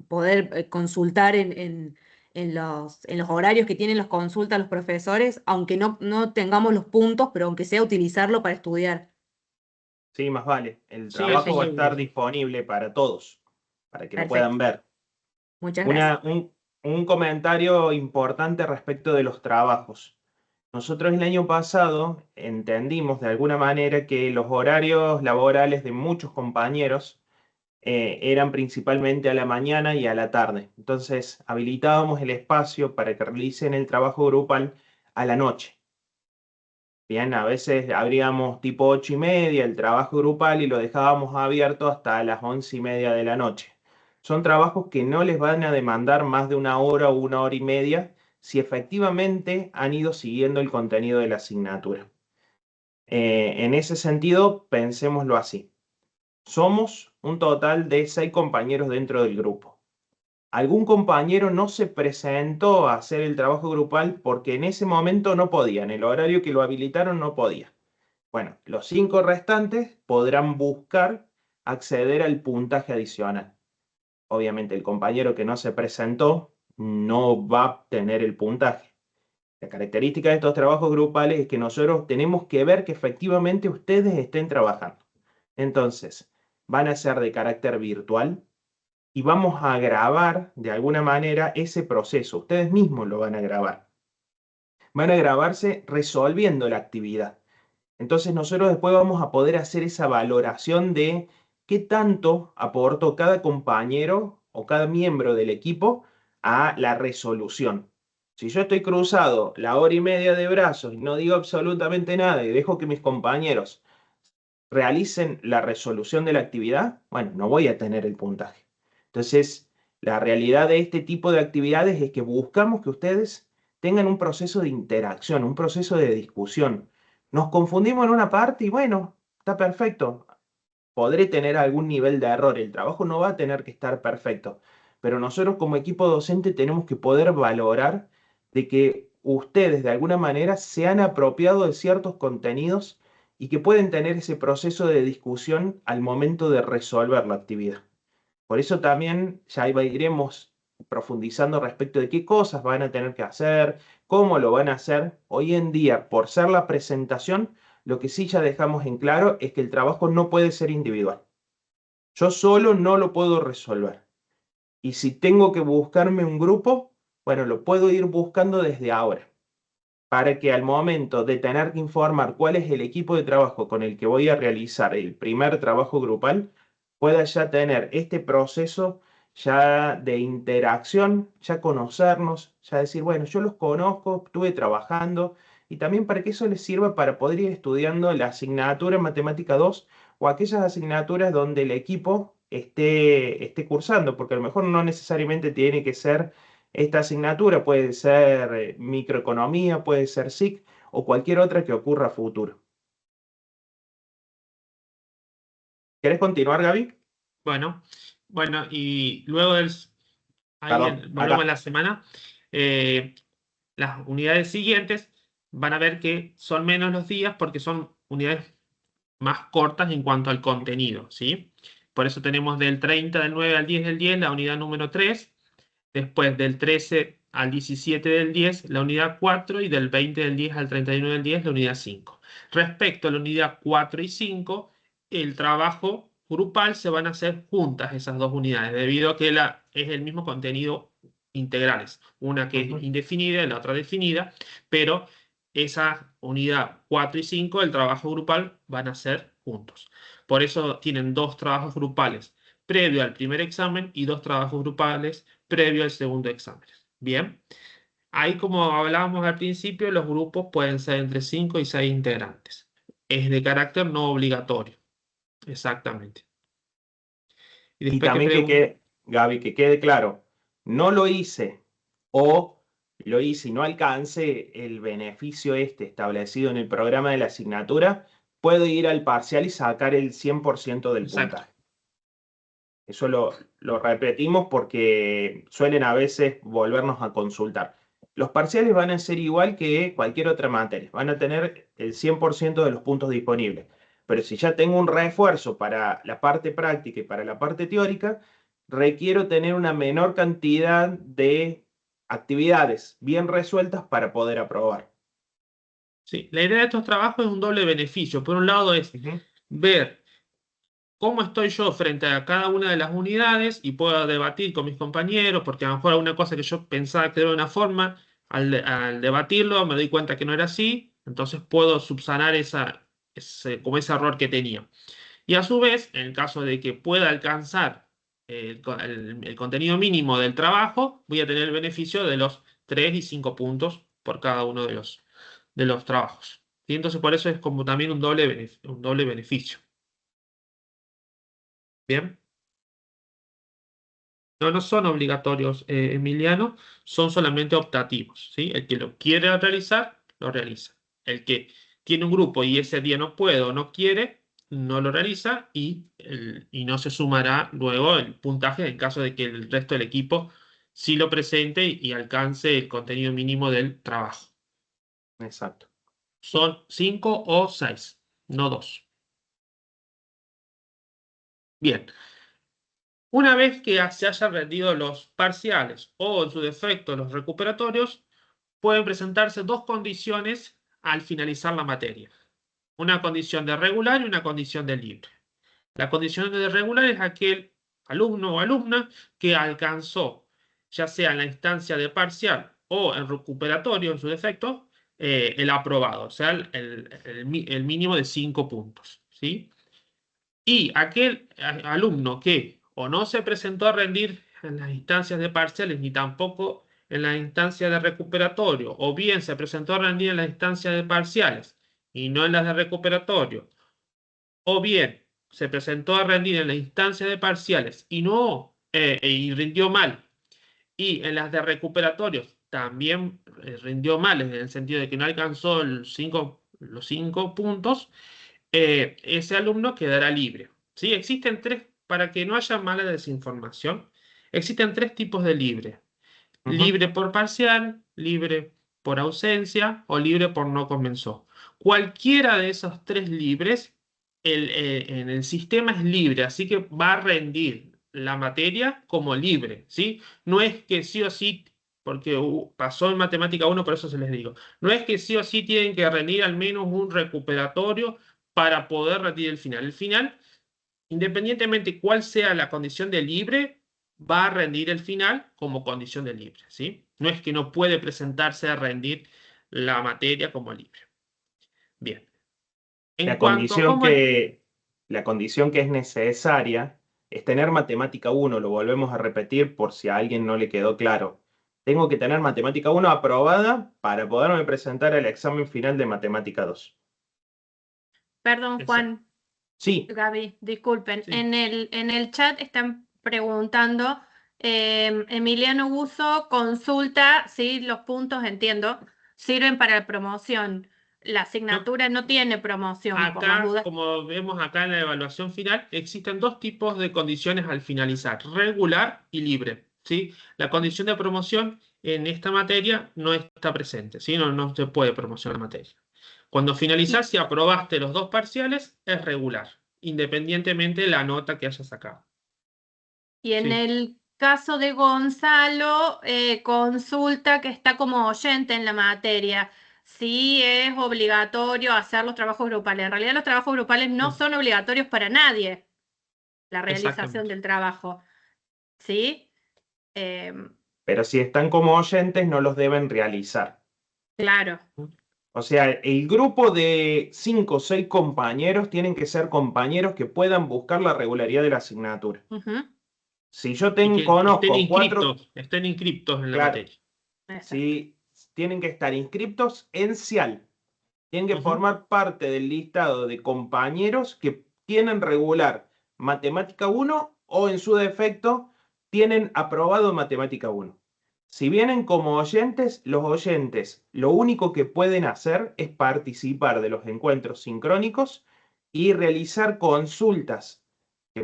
poder consultar en los horarios que tienen las consultas los profesores, aunque no tengamos los puntos, pero aunque sea utilizarlo para estudiar? Sí, más vale. El Sí, eso trabajo va a estar seguro. disponible para todos, para que lo puedan Perfecto. ver. Muchas gracias. Un comentario importante respecto de los trabajos. Nosotros el año pasado entendimos de alguna manera que los horarios laborales de muchos compañeros eran principalmente a la mañana y a la tarde. Entonces habilitábamos el espacio para que realicen el trabajo grupal a la noche. Bien, a veces abríamos tipo 8:30 el trabajo grupal y lo dejábamos abierto hasta las 11:30 de la noche. Son trabajos que no les van a demandar más de 1 hora o 1 hora y media si efectivamente han ido siguiendo el contenido de la asignatura. En ese sentido, pensémoslo así. Somos un total de 6 compañeros dentro del grupo. Algún compañero no se presentó a hacer el trabajo grupal porque en ese momento no podía, en el horario que lo habilitaron no podía. Bueno, los 5 restantes podrán buscar acceder al puntaje adicional. Obviamente el compañero que no se presentó no va a tener el puntaje. La característica de estos trabajos grupales es que nosotros tenemos que ver que efectivamente ustedes estén trabajando. Entonces, van a ser de carácter virtual y vamos a grabar de alguna manera ese proceso. Ustedes mismos lo van a grabar. Van a grabarse resolviendo la actividad. Entonces nosotros después vamos a poder hacer esa valoración de qué tanto aportó cada compañero o cada miembro del equipo a la resolución. Si yo estoy cruzado la 1 hora y media de brazos y no digo absolutamente nada y dejo que mis compañeros realicen la resolución de la actividad, bueno, no voy a tener el puntaje. Entonces, la realidad de este tipo de actividades es que buscamos que ustedes tengan un proceso de interacción, un proceso de discusión. Nos confundimos en una parte y bueno, está perfecto. Podré tener algún nivel de error, el trabajo no va a tener que estar perfecto, pero nosotros como equipo docente tenemos que poder valorar de que ustedes de alguna manera se han apropiado de ciertos contenidos y que pueden tener ese proceso de discusión al momento de resolver la actividad. Por eso también ya iremos profundizando respecto de qué cosas van a tener que hacer, cómo lo van a hacer. Hoy en día, por ser la presentación, lo que sí ya dejamos en claro es que el trabajo no puede ser individual. Yo solo no lo puedo resolver. Y si tengo que buscarme un grupo, bueno, lo puedo ir buscando desde ahora, para que al momento de tener que informar cuál es el equipo de trabajo con el que voy a realizar el primer trabajo grupal, pueda ya tener este proceso ya de interacción, ya conocernos, ya decir, bueno, yo los conozco, estuve trabajando, y también para que eso les sirva para poder ir estudiando la asignatura en Matemática 2 o aquellas asignaturas donde el equipo esté cursando, porque a lo mejor no necesariamente tiene que ser esta asignatura, puede ser microeconomía, puede ser SIC o cualquier otra que ocurra a futuro. ¿Querés continuar, Gaby? Bueno, bueno, y luego ahí Perdón, volvemos a acá. la semana. eh, las unidades siguientes van a ver que son menos los días porque son unidades más cortas en cuanto al contenido, ¿sí? Por eso tenemos del 30 del 9 al 10 del 10 la unidad número 3, después del 13 al 17 del 10 la unidad 4 y del 20 del 10 al 31 del 10 la unidad 5. Respecto a la unidad 4 y 5, el trabajo grupal se van a hacer juntas esas dos unidades, debido a que es el mismo contenido integrales, una que es indefinida y la otra definida, pero esa unidad 4 y 5, el trabajo grupal, van a ser juntos. Por eso tienen dos trabajos grupales previo al primer examen y dos trabajos grupales previo al segundo examen. Bien, ahí como hablábamos al principio, los grupos pueden ser entre 5 y 6 integrantes. Es de carácter no obligatorio. Exactamente. Y Y después que también que pregunto, quede, Gaby, que quede claro, no lo hice o lo hice y no alcance el beneficio establecido en el programa de la asignatura, puedo ir al parcial y sacar el 100% del exacto. puntaje. Eso lo repetimos porque suelen a veces volvernos a consultar. Los parciales van a ser igual que cualquier otra materia, van a tener el 100% de los puntos disponibles. Pero si ya tengo un refuerzo para la parte práctica y para la parte teórica, requiero tener una menor cantidad de actividades bien resueltas para poder aprobar. Sí, la idea de estos trabajos es un doble beneficio. Por un lado es ver cómo estoy yo frente a cada una de las unidades y puedo debatir con mis compañeros, porque a lo mejor alguna cosa que yo pensaba que era de una forma, al debatirlo me doy cuenta que no era así, entonces puedo subsanar como ese error que tenía. Y a su vez, en el caso de que pueda alcanzar el contenido mínimo del trabajo, voy a tener el beneficio de los 3 y 5 puntos por cada uno de los trabajos. Y entonces por eso es como también un doble beneficio. Bien. No, no son obligatorios, Emiliano, son solamente optativos, ¿sí? El que lo quiere realizar, lo realiza. El que tiene un grupo y ese día no puede o no quiere, no lo realiza y no se sumará luego el puntaje en caso de que el resto del equipo sí lo presente y alcance el contenido mínimo del trabajo. Exacto. Son 5 o 6, no 2. Bien. Una vez que se hayan rendido los parciales o, en su defecto, los recuperatorios, pueden presentarse dos condiciones al finalizar la materia. Una condición de regular y una condición de libre. La condición de regular es aquel alumno o alumna que alcanzó, ya sea en la instancia de parcial o en recuperatorio, en su defecto, el aprobado, o sea, el mínimo de 5 puntos, ¿sí? Y aquel alumno que o no se presentó a rendir en las instancias de parciales ni tampoco en la instancia de recuperatorio, o bien se presentó a rendir en las instancias de parciales y no en las de recuperatorio, o bien se presentó a rendir en la instancia de parciales y no y rindió mal, y en las de recuperatorios también rindió mal en el sentido de que no alcanzó los 5 puntos, ese alumno quedará libre. ¿Sí? Existen tres, para que no haya mala desinformación, existen tres tipos de libre. Libre por parcial, libre por ausencia o libre por no comenzó. Cualquiera de esos tres libres en el sistema es libre, así que va a rendir la materia como libre, ¿sí? No es que sí o sí, porque pasó en matemática 1, por eso se les digo, no es que sí o sí tienen que rendir al menos un recuperatorio para poder rendir el final. El final, independientemente cuál sea la condición de libre, va a rendir el final como condición de libre, ¿sí? No es que no puede presentarse a rendir la materia como libre. Bien. En La cuanto a condición cómo es, que, la condición que es necesaria es tener matemática 1, lo volvemos a repetir por si a alguien no le quedó claro. Tengo que tener matemática 1 aprobada para poderme presentar al examen final de matemática 2. Perdón, Juan, Sí, Gaby, disculpen. sí. En el chat están preguntando, Emiliano Buzo consulta si los puntos, entiendo, sirven para la promoción. La No, asignatura no tiene promoción, por las acá, dudas. como vemos acá en la evaluación final, existen dos tipos de condiciones al finalizar, regular y libre, ¿sí? La condición de promoción en esta materia no está presente, ¿sí? No se puede promocionar materia. Cuando finalizás y aprobaste los 2 parciales, es regular, independientemente de la nota que hayas sacado. Y en Sí. el caso de Gonzalo, consulta que está como oyente en la materia. Sí es obligatorio hacer los trabajos grupales. En realidad los trabajos grupales no son obligatorios para nadie, la realización Exactamente. del trabajo. ¿Sí? Pero si están como oyentes, no los deben realizar. Claro. O sea, el grupo de 5 o 6 compañeros tienen que ser compañeros que puedan buscar la regularidad de la asignatura. Ujú. Si yo Y que conozco 4, estén inscriptos en la claro, materia. Exacto. si tienen que estar inscriptos en CIAL, tienen que Ujú. formar parte del listado de compañeros que tienen regular Matemática 1 o en su defecto tienen aprobado Matemática 1. Si vienen como oyentes, los oyentes lo único que pueden hacer es participar de los encuentros sincrónicos y realizar consultas, que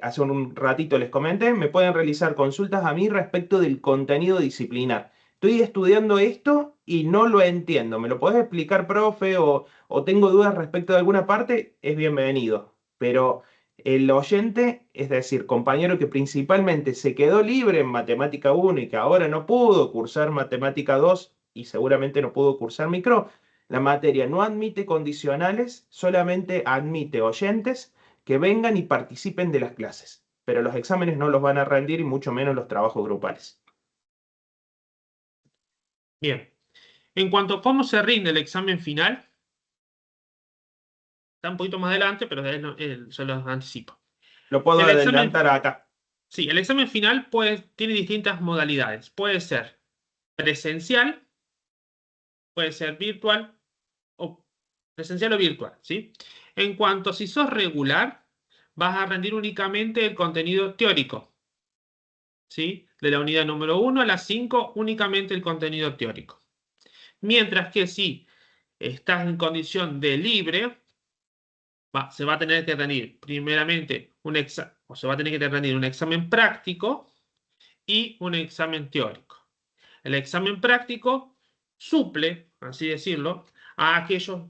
hace un ratito les comenté, me pueden realizar consultas a mí respecto del contenido disciplinar. Estoy estudiando esto y no lo entiendo. ¿Me lo podés explicar, profe? O tengo dudas respecto de alguna parte, es bienvenido. Pero el oyente, es decir, compañero que principalmente se quedó libre en Matemática 1 y que ahora no pudo cursar Matemática 2 y seguramente no pudo cursar micro, la materia no admite condicionales, solamente admite oyentes que vengan y participen de las clases. Pero los exámenes no los van a rendir y mucho menos los trabajos grupales. Bien. En cuanto a cómo se rinde el examen final, está un poquito más adelante, pero se los anticipo. Lo puedo El examen, adelantar acá. sí, el examen final tiene distintas modalidades. Puede ser presencial, puede ser virtual o presencial o virtual, ¿sí? En cuanto si sos regular, vas a rendir únicamente el contenido teórico, ¿sí? De la unidad número 1 a la 5, únicamente el contenido teórico. Mientras que si estás en condición de libre, se va a tener que rendir primeramente se va a tener que rendir un examen práctico y un examen teórico. El examen práctico suple, así decirlo, a aquellos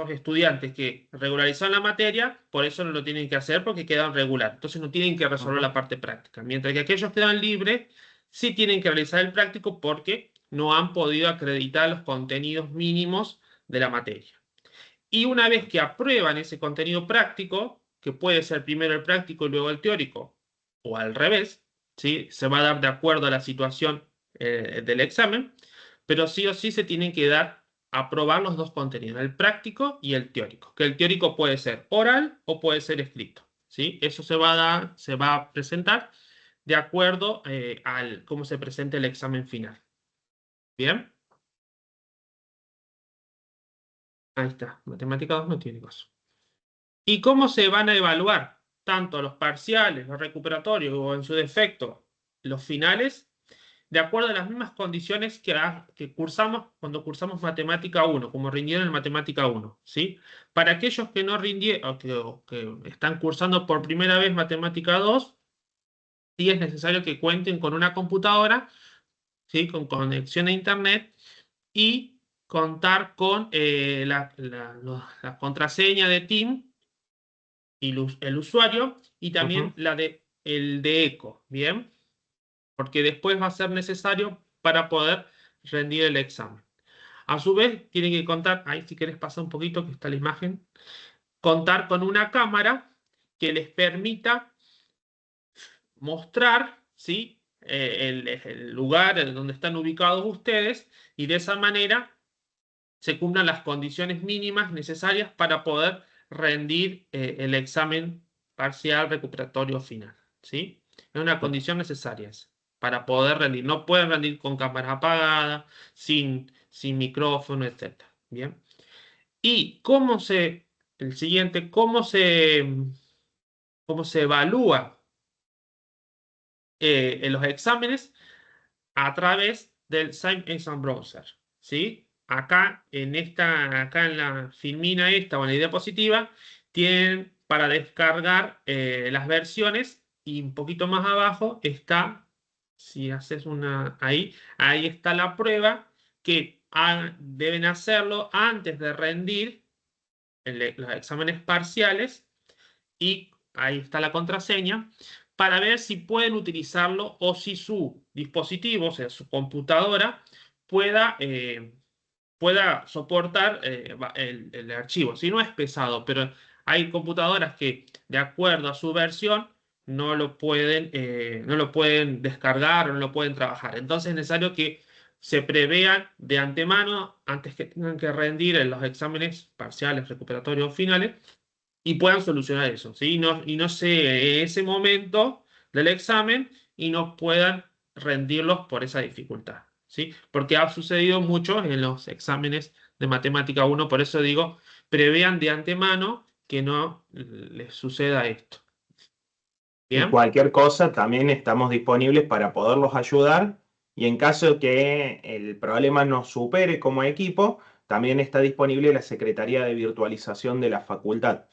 estudiantes que regularizan la materia, por eso no lo tienen que hacer porque quedan regular. Entonces no tienen que resolver la parte práctica. Mientras que aquellos que quedan libres, sí tienen que realizar el práctico porque no han podido acreditar los contenidos mínimos de la materia. Y una vez que aprueban ese contenido práctico, que puede ser primero el práctico y luego el teórico, o al revés, ¿sí? Se va a dar de acuerdo a la situación del examen, pero sí o sí se tienen que aprobar los 2 contenidos, el práctico y el teórico, que el teórico puede ser oral o puede ser escrito, ¿sí? Eso se va a presentar de acuerdo al cómo se presente el examen final. ¿Bien? Ahí está, matemática 2 no tiene caso. ¿Y cómo se van a evaluar tanto los parciales, los recuperatorios o en su defecto los finales? De acuerdo a las mismas condiciones que cursamos cuando cursamos Matemática 1, como rindieron en Matemática 1, ¿sí? Para aquellos que no rindieron o que están cursando por primera vez Matemática 2, sí es necesario que cuenten con una computadora, ¿sí? Con conexión a Internet y contar con la contraseña de Team y el usuario y también el de eco, ¿bien? Porque después va a ser necesario para poder rendir el examen. A su vez, tienen que contar, ahí si querés pasar un poquito, que está la imagen, contar con una cámara que les permita mostrar, ¿sí? El lugar en donde están ubicados ustedes y de esa manera se cumplan las condiciones mínimas necesarias para poder rendir el examen parcial recuperatorio final, ¿sí? Es una condición necesaria para poder rendir. No pueden rendir con cámara apagada, sin micrófono, etc. ¿Bien? Y el siguiente, cómo se evalúa en los exámenes a través del Same Exam Browser, ¿sí? Acá en la filmina esta o en la diapositiva, tienen para descargar las versiones y un poquito más abajo está si haces ahí está la prueba que deben hacerlo antes de rendir los exámenes parciales y ahí está la contraseña para ver si pueden utilizarlo o si su dispositivo, o sea, su computadora, pueda soportar el archivo. Si no es pesado, pero hay computadoras que, de acuerdo a su versión, no lo pueden descargar o no lo pueden trabajar. Entonces es necesario que se prevean de antemano, antes que tengan que rendir en los exámenes parciales, recuperatorios o finales, y puedan solucionar eso, ¿sí? Y no se ese momento del examen y no puedan rendirlos por esa dificultad, ¿sí? Porque ha sucedido mucho en los exámenes de matemática 1, por eso digo, prevean de antemano que no les suceda esto. Y ¿Bien? cualquier cosa, también estamos disponibles para poderlos ayudar. Y en caso que el problema nos supere como equipo, también está disponible la Secretaría de Virtualización de la Facultad.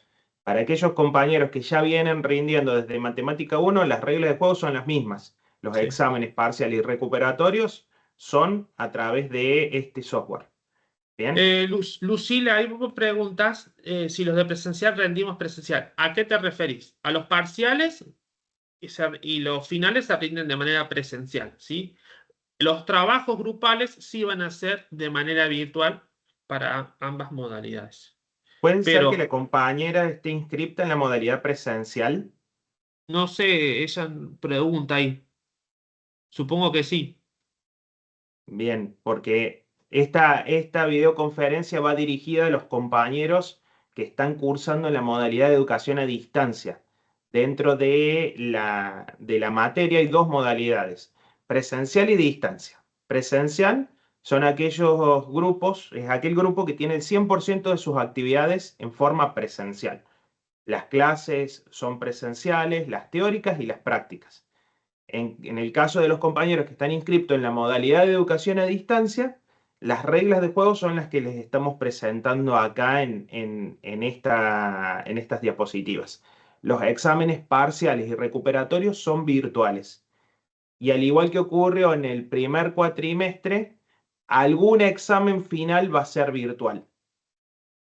Para aquellos compañeros que ya vienen rindiendo desde Matemática 1, las reglas de juego son las mismas. Los Sí. exámenes parciales y recuperatorios son a través de este software. ¿Bien? Lucila, ahí vos preguntas si los de presencial rendimos presencial. ¿A qué te referís? ¿A los parciales y los finales se rinden de manera presencial, ¿sí? Los trabajos grupales sí van a ser de manera virtual para ambas modalidades. Puede ser que la Pero compañera esté inscripta en la modalidad presencial. no sé, ella pregunta ahí. Supongo que sí. Bien, porque esta videoconferencia va dirigida a los compañeros que están cursando en la modalidad de educación a distancia. Dentro de la materia hay dos modalidades, presencial y distancia. Presencial son aquellos grupos, es aquel grupo que tiene el 100% de sus actividades en forma presencial. Las clases son presenciales, las teóricas y las prácticas. En el caso de los compañeros que están inscritos en la modalidad de educación a distancia, las reglas de juego son las que les estamos presentando acá en estas diapositivas. Los exámenes parciales y recuperatorios son virtuales. Y al igual que ocurrió en el primer cuatrimestre, algún examen final va a ser virtual.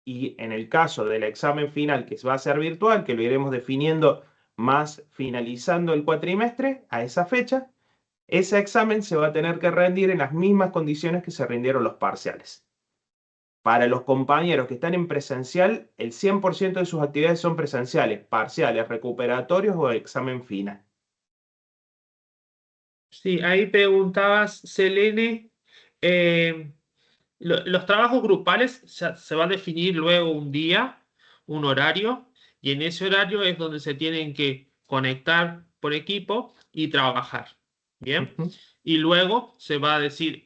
Y en el caso del examen final que va a ser virtual, que lo iremos definiendo más finalizando el cuatrimestre, a esa fecha, ese examen se va a tener que rendir en las mismas condiciones que se rindieron los parciales. Para los compañeros que están en presencial, el 100% de sus actividades son presenciales, parciales, recuperatorios o examen final. Sí, ahí preguntabas, Selene, eh, los trabajos grupales se va a definir luego un día, un horario, y en ese horario es donde se tienen que conectar por equipo y trabajar. ¿Bien? Y luego se va a decir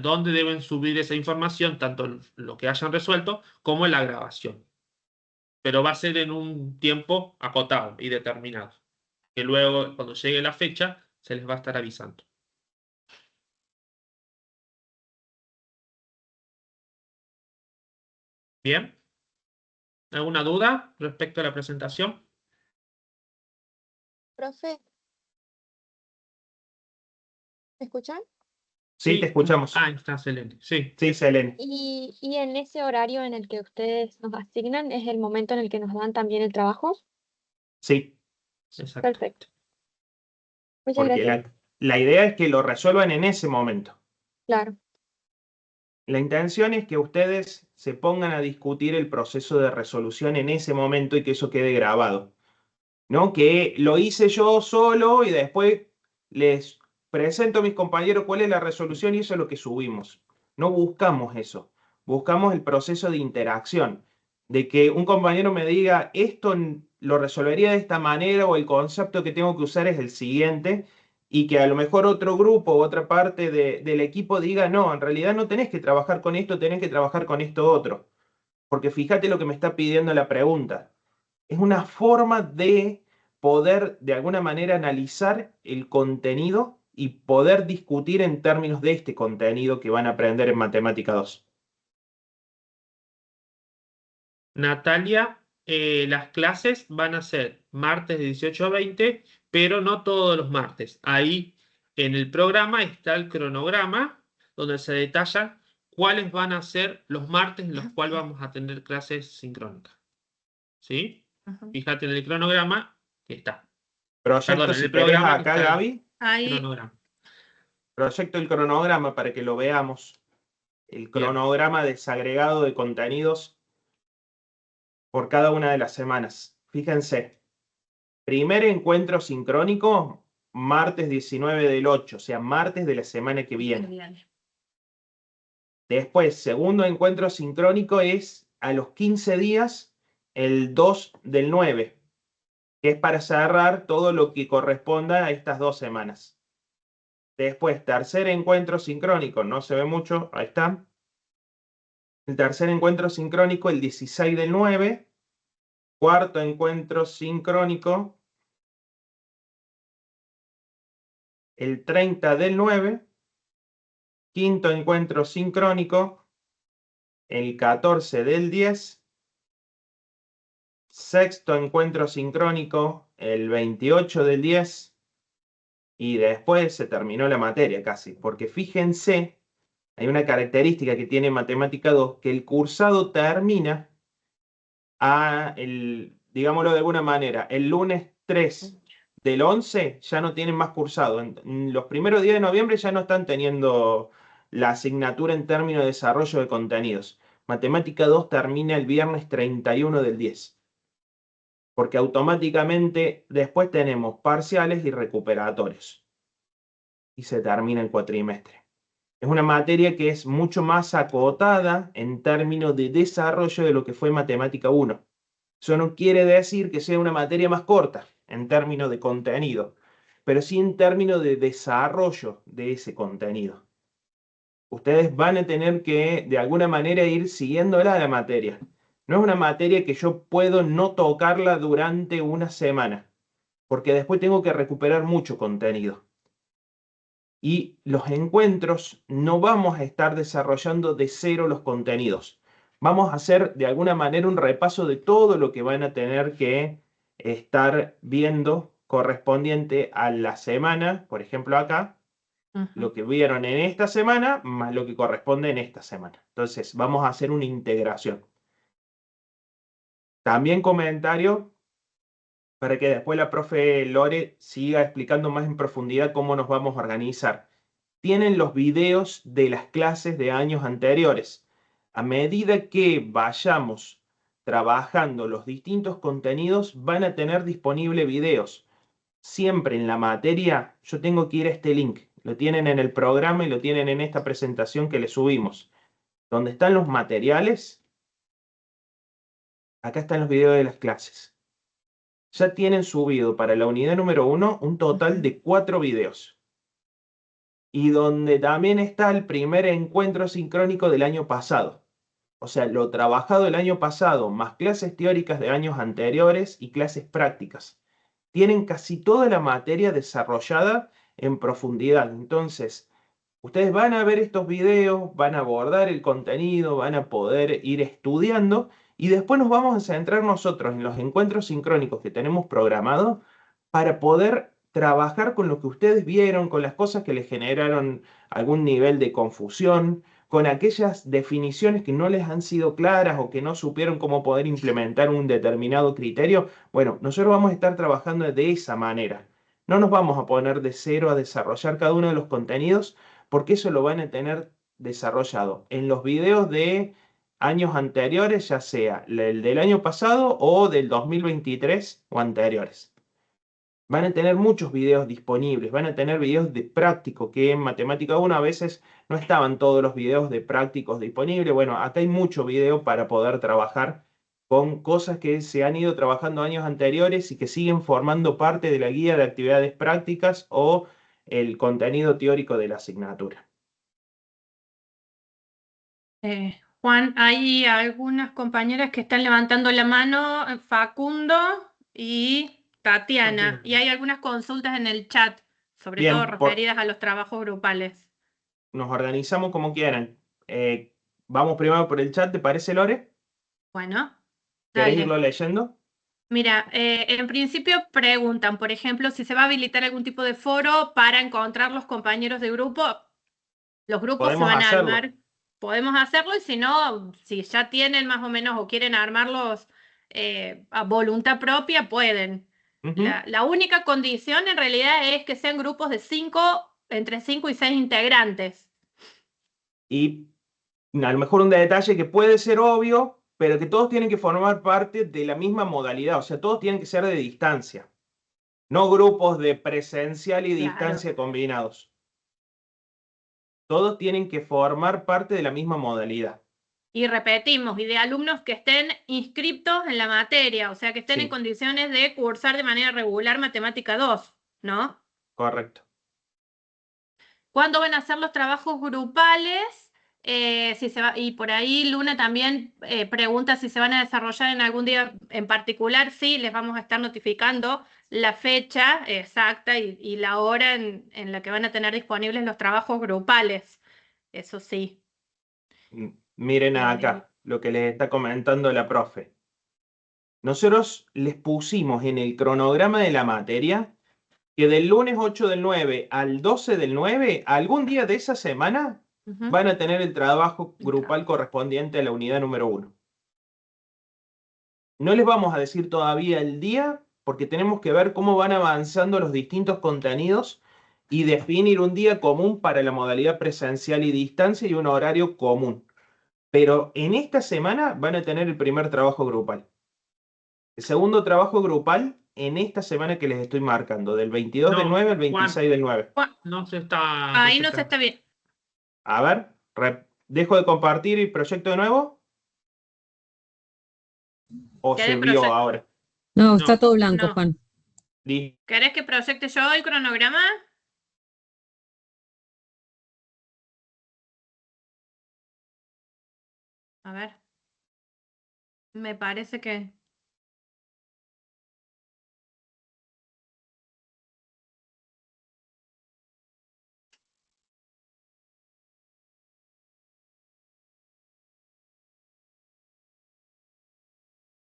dónde deben subir esa información, tanto lo que hayan resuelto como en la grabación. Pero va a ser en un tiempo acotado y determinado, que luego, cuando llegue la fecha, se les va a estar avisando. ¿Bien? ¿Alguna duda respecto a la presentación? Profe, ¿me escuchan? Sí, te Sí. escuchamos. Ah, está Selene. Sí, Sí, Selene. Y en ese horario en el que ustedes nos asignan, ¿es el momento en el que nos dan también el trabajo? Sí, exacto. Perfecto. Muchas porque gracias. la idea es que lo resuelvan en ese momento. Claro, La intención es que ustedes se pongan a discutir el proceso de resolución en ese momento y que eso quede grabado. ¿No? Que lo hice yo solo y después les presento a mis compañeros cuál es la resolución y eso es lo que subimos. No buscamos eso. Buscamos el proceso de interacción, de que un compañero me diga, esto lo resolvería de esta manera o el concepto que tengo que usar es el siguiente, y que a lo mejor otro grupo o otra parte del equipo diga, no, en realidad no tenés que trabajar con esto, tenés que trabajar con esto otro. Porque fíjate lo que me está pidiendo la pregunta. Es una forma de poder de alguna manera analizar el contenido y poder discutir en términos de este contenido que van a aprender en Matemática 2. Natalia, las clases van a ser martes de 18 a 20, pero no todos los martes. Ahí En el programa está el cronograma donde se detalla cuáles van a ser los martes en los cuales vamos a tener clases sincrónicas. ¿Sí? Ujú. Fíjate en el cronograma que está. Proyecto, Perdón, en si el querés programa que acá, está el Gaby, Ahí, cronograma. proyecto el cronograma para que lo veamos. El Bien. cronograma desagregado de contenidos por cada una de las semanas. Fíjense, primer encuentro sincrónico, martes 19 del 8, o sea, martes de la semana que viene. bien. Después, segundo encuentro sincrónico es a los 15 días, el 2 del 9, que es para cerrar todo lo que corresponda a estas 2 semanas. Después, tercer encuentro sincrónico, no se ve mucho, ahí está. El tercer encuentro sincrónico, el 16 del 9. Cuarto encuentro sincrónico, el 30 del 9. Quinto encuentro sincrónico, el 14 del 10. Sexto encuentro sincrónico, el 28 del 10. Y después se terminó la materia casi, porque fíjense, hay una característica que tiene Matemática 2, que el cursado termina digámoslo de alguna manera, el lunes 3 del 11 ya no tienen más cursado. En los primeros días de noviembre ya no están teniendo la asignatura en términos de desarrollo de contenidos. Matemática 2 termina el viernes 31 del 10. Porque automáticamente después tenemos parciales y recuperatorios. Y se termina el cuatrimestre. Es una materia que es mucho más acotada en términos de desarrollo de lo que fue Matemática 1. Eso no quiere decir que sea una materia más corta en términos de contenido, pero sí en términos de desarrollo de ese contenido. Ustedes van a tener que, de alguna manera, ir siguiéndola la materia. No es una materia que yo puedo no tocarla durante una semana, porque después tengo que recuperar mucho contenido. Y los encuentros no vamos a estar desarrollando de cero los contenidos. Vamos a hacer de alguna manera un repaso de todo lo que van a tener que estar viendo correspondiente a la semana, por ejemplo acá, lo que vieron en esta semana más lo que corresponde en esta semana. Entonces vamos a hacer una integración. También comentario para que después la profe Lore siga explicando más en profundidad cómo nos vamos a organizar. Tienen los videos de las clases de años anteriores. A medida que vayamos trabajando los distintos contenidos, van a tener disponibles videos. Siempre en la materia, yo tengo que ir a este link. Lo tienen en el programa y lo tienen en esta presentación que les subimos. Donde están los materiales, acá están los videos de las clases. Ya tienen subido para la unidad número 1 un total de 4 videos. Y donde también está el primer encuentro sincrónico del año pasado. O sea, lo trabajado el año pasado, más clases teóricas de años anteriores y clases prácticas. Tienen casi toda la materia desarrollada en profundidad. Entonces, ustedes van a ver estos videos, van a abordar el contenido, van a poder ir estudiando y después nos vamos a centrar nosotros en los encuentros sincrónicos que tenemos programados para poder trabajar con lo que ustedes vieron, con las cosas que les generaron algún nivel de confusión, con aquellas definiciones que no les han sido claras o que no supieron cómo poder implementar un determinado criterio. Bueno, nosotros vamos a estar trabajando de esa manera. No nos vamos a poner de cero a desarrollar cada uno de los contenidos, porque eso lo van a tener desarrollado en los videos de años anteriores, ya sea el del año pasado o del 2023 o anteriores. Van a tener muchos videos disponibles, van a tener videos de práctico, que en Matemática 1 a veces no estaban todos los videos de prácticos disponibles. Bueno, acá hay mucho video para poder trabajar con cosas que se han ido trabajando años anteriores y que siguen formando parte de la guía de actividades prácticas o el contenido teórico de la asignatura. Juan, hay algunas compañeras que están levantando la mano, Facundo y Tatiana, y hay algunas consultas en el chat, sobre todo Bien, referidas a los trabajos grupales. nos organizamos como quieran. Vamos primero por el chat, ¿te parece, Lore? Bueno, ¿Querés dale. irlo leyendo? Mira, en principio preguntan, por ejemplo, si se va a habilitar algún tipo de foro para encontrar los compañeros de grupo. Los grupos se Podemos van a hacerlo. armar, podemos hacerlo y si no, si ya tienen más o menos o quieren armarlos a voluntad propia, pueden. Ujú. La única condición en realidad es que sean grupos de entre 5 y 6 integrantes. Y a lo mejor un detalle que puede ser obvio, pero que todos tienen que formar parte de la misma modalidad, o sea, todos tienen que ser de distancia, no grupos de presencial y Claro. distancia combinados. Todos tienen que formar parte de la misma modalidad. Y repetimos, y de alumnos que estén inscriptos en la materia, o sea, que estén en Sí, condiciones de cursar de manera regular Matemática 2, ¿no? correcto. ¿Cuándo van a hacer los trabajos grupales? Si se va, y por ahí Luna también pregunta si se van a desarrollar en algún día en particular. Sí, les vamos a estar notificando la fecha exacta y la hora en la que van a tener disponibles los trabajos grupales. Eso sí. Miren acá lo que les está comentando la profe. Nosotros les pusimos en el cronograma de la materia que del lunes 8 del 9 al 12 del 9, algún día de esa semana, Ujú. van a tener el trabajo grupal correspondiente a la unidad número 1. No les vamos a decir todavía el día porque tenemos que ver cómo van avanzando los distintos contenidos y definir un día común para la modalidad presencial y distancia y un horario común. Pero en esta semana van a tener el primer trabajo grupal. El segundo trabajo grupal en esta semana que les estoy marcando, del 22 del No, 9 al Juan, 26 del 9. no se está. Ahí no se está bien. A ver, ¿dejo de compartir y proyecto de nuevo? ¿O se ¿Querés, vio ahora? No, No, está todo blanco, no. Juan. ¿Querés que proyecte yo el cronograma? A ver. Me parece que...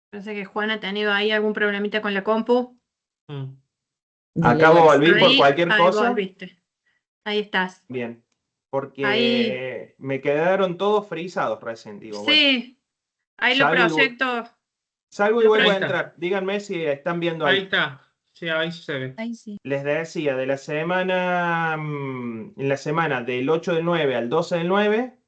Parece que Juan ha tenido ahí algún problemita con la compu. mm, Dale, Acabo de Alex. volver por Ahí, cualquier ahí cosa. volviste. Ahí estás. Bien, Ahí, porque me quedaron todos frisados recién, digo, bueno. sí, ahí lo Salgo y, proyecto. salgo y Lo vuelvo ahí a está. entrar. Díganme si están viendo Ahí ahí. está. Sí, ahí sí se ve. Ahí sí. Les decía, de la semana, en la semana del 8 del 9 al 12 del 9,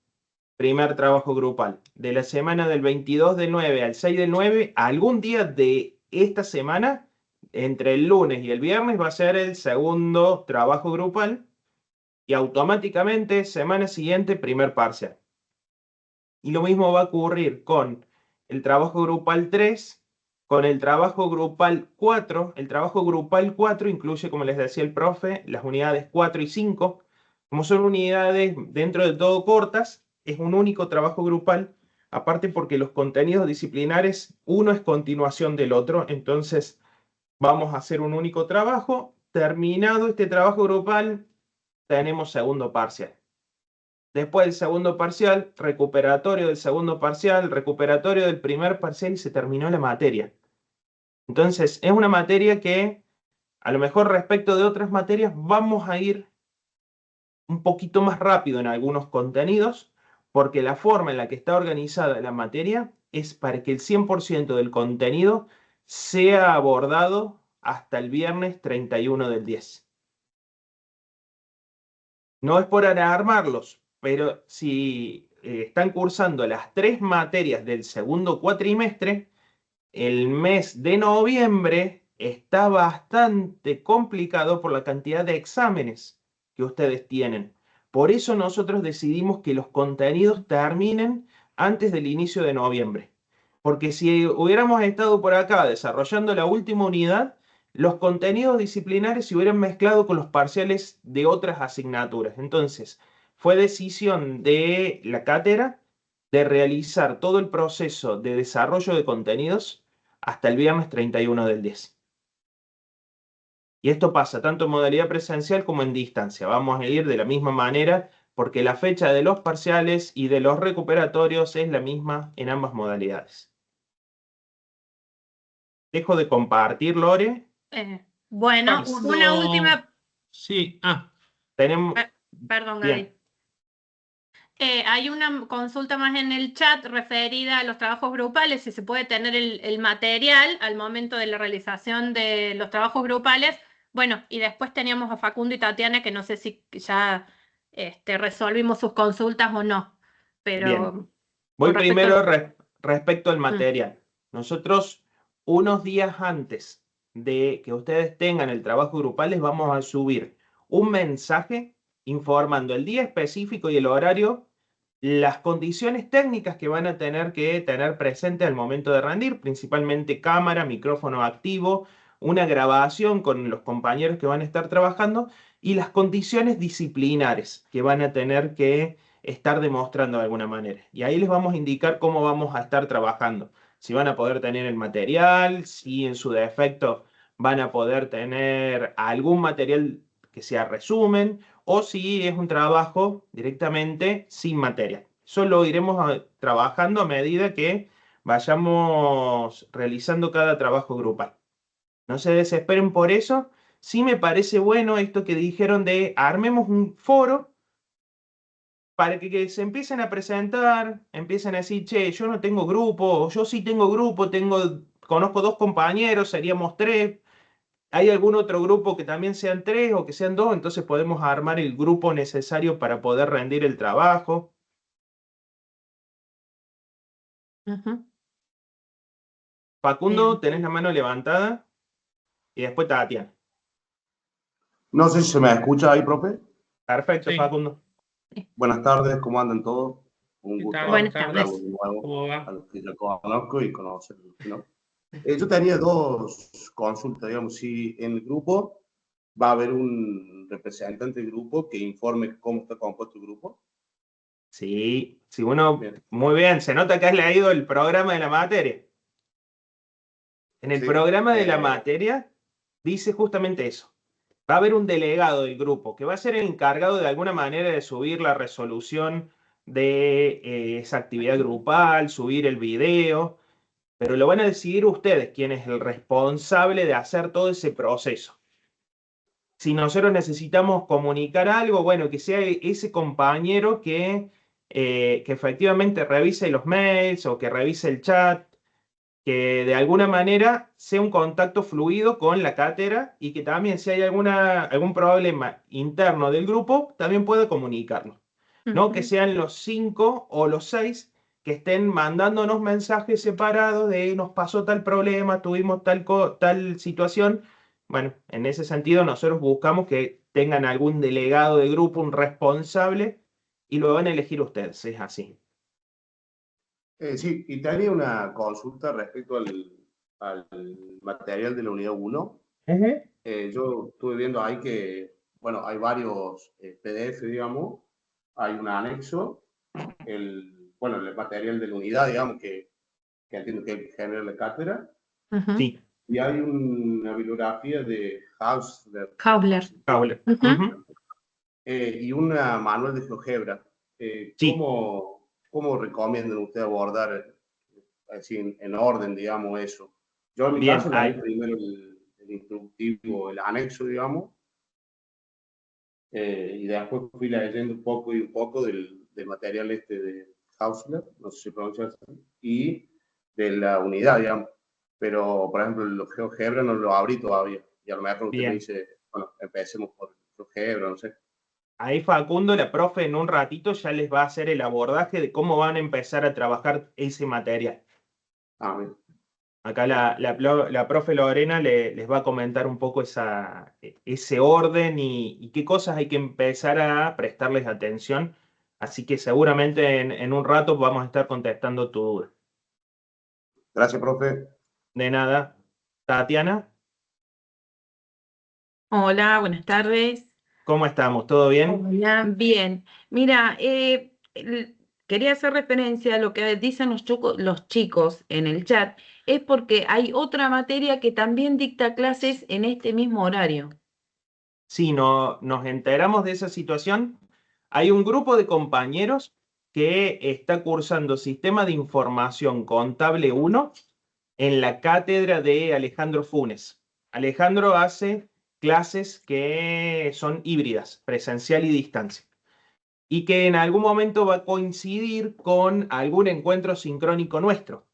primer trabajo grupal. De la semana del 22 del 9 al 6 del 9, algún día de esta semana, entre el lunes y el viernes, va a ser el segundo trabajo grupal. Y automáticamente, semana siguiente, primer parcial. Y lo mismo va a ocurrir con el trabajo grupal 3, con el trabajo grupal 4. El trabajo grupal 4 incluye, como les decía el profe, las unidades 4 y 5. Como son unidades dentro de todo cortas, es un único trabajo grupal, aparte porque los contenidos disciplinares, uno es continuación del otro, entonces vamos a hacer un único trabajo. Terminado este trabajo grupal, tenemos segundo parcial. Después del segundo parcial, recuperatorio del segundo parcial, recuperatorio del primer parcial y se terminó la materia. Entonces, es una materia que, a lo mejor respecto de otras materias, vamos a ir un poquito más rápido en algunos contenidos, porque la forma en la que está organizada la materia es para que el 100% del contenido sea abordado hasta el viernes 31 del 10. No es por alarmarlos, pero si están cursando las 3 materias del segundo cuatrimestre, el mes de noviembre está bastante complicado por la cantidad de exámenes que ustedes tienen. Por eso nosotros decidimos que los contenidos terminen antes del inicio de noviembre. Porque si hubiéramos estado por acá desarrollando la última unidad, los contenidos disciplinares se hubieran mezclado con los parciales de otras asignaturas. Entonces, fue decisión de la cátedra de realizar todo el proceso de desarrollo de contenidos hasta el viernes 31 del 10. Y esto pasa tanto en modalidad presencial como en distancia. Vamos a ir de la misma manera porque la fecha de los parciales y de los recuperatorios es la misma en ambas modalidades. Dejo de compartir, Lore. Bueno, Facundo, una última. sí, Tenemos... Perdón, Bien. Gaby. Hay una consulta más en el chat referida a los trabajos grupales, si se puede tener el material al momento de la realización de los trabajos grupales. Bueno, y después teníamos a Facundo y Tatiana, que no sé si ya resolvimos sus consultas o no, pero Bien. Voy con respecto primero al- respecto al material. Nosotros, unos días antes de que ustedes tengan el trabajo grupal, les vamos a subir un mensaje informando el día específico y el horario, las condiciones técnicas que van a tener que tener presente al momento de rendir, principalmente cámara, micrófono activo, una grabación con los compañeros que van a estar trabajando y las condiciones disciplinares que van a tener que estar demostrando de alguna manera. Y ahí les vamos a indicar cómo vamos a estar trabajando. Si van a poder tener el material, si en su defecto van a poder tener algún material que sea resumen, o si es un trabajo directamente sin material. Eso lo iremos trabajando a medida que vayamos realizando cada trabajo grupal. No se desesperen por eso. Sí me parece bueno esto que dijeron de armemos un foro para que se empiecen a presentar, empiecen a decir, che, yo no tengo grupo, o yo sí tengo grupo, conozco 2 compañeros, seríamos 3. ¿Hay algún otro grupo que también sean 3 o que sean 2? Entonces podemos armar el grupo necesario para poder rendir el trabajo. Ujú. Facundo, tenés la mano levantada. Y después Tatiana. No sé si se me escucha ahí, profe. Perfecto, Sí. Facundo. Buenas tardes, ¿cómo andan todos? Un ¿Qué gusto tal? Buenas hablarlo tardes. de nuevo ¿Cómo a va? los que ya conozco y conocerlos, ¿no? Yo tenía 2 consultas, digamos, si en el grupo va a haber un representante del grupo que informe cómo está compuesto el grupo. Sí, sí, bueno, Bien. muy bien. Se nota que has leído el programa de la materia. En el Sí, programa de la materia dice justamente eso. Va a haber un delegado del grupo que va a ser el encargado de alguna manera de subir la resolución de esa actividad grupal, subir el video, pero lo van a decidir ustedes, quién es el responsable de hacer todo ese proceso. Si nosotros necesitamos comunicar algo, bueno, que sea ese compañero que efectivamente revise los mails o que revise el chat, que de alguna manera sea un contacto fluido con la cátedra y que también si hay algún problema interno del grupo, también pueda comunicarnos. No que Ujú. sean los 5 o los 6 que estén mandándonos mensajes separados de nos pasó tal problema, tuvimos tal situación. Bueno, en ese sentido nosotros buscamos que tengan algún delegado de grupo, un responsable, y lo van a elegir ustedes, es así. Sí, y tenía una consulta respecto al material de la unidad 1. Yo estuve viendo ahí que, bueno, hay varios PDF, digamos, hay un anexo, el material de la unidad, digamos, que entiendo que genera la cátedra, Ujú. Sí, y hay una bibliografía de Hausler Hausler. Paula. Ujú. Ujú. Y una manual de GeoGebra. Sí. ¿Cómo recomiendan ustedes abordar así en orden, digamos, eso? Yo en mi Bien, caso leí ahí. primero el instructivo, el anexo, digamos, y después fui leyendo un poco y un poco del material este de Hausler, no sé si se pronuncia así, y de la unidad, digamos. Pero, por ejemplo, el GeoGebra no lo abrí todavía. Y a lo mejor usted me Bien. dice, bueno, empecemos por GeoGebra, no sé. Ahí Facundo, la profe, en un ratito ya les va a hacer el abordaje de cómo van a empezar a trabajar ese material. Bien. Acá la profe Lorena les va a comentar un poco ese orden y qué cosas hay que empezar a prestarles atención. Así que seguramente en un rato vamos a estar contestando tu duda. Gracias, profe. De nada. Tatiana, Hola, buenas tardes. ¿cómo estamos? ¿Todo bien? Hola. Bien, mira, quería hacer referencia a lo que dicen los chicos en el chat, es porque hay otra materia que también dicta clases en este mismo horario. Sí, nos enteramos de esa situación. Hay un grupo de compañeros que está cursando Sistema de Información Contable 1 en la cátedra de Alejandro Funes. Alejandro hace clases que son híbridas, presencial y distancia, y que en algún momento va a coincidir con algún encuentro sincrónico nuestro.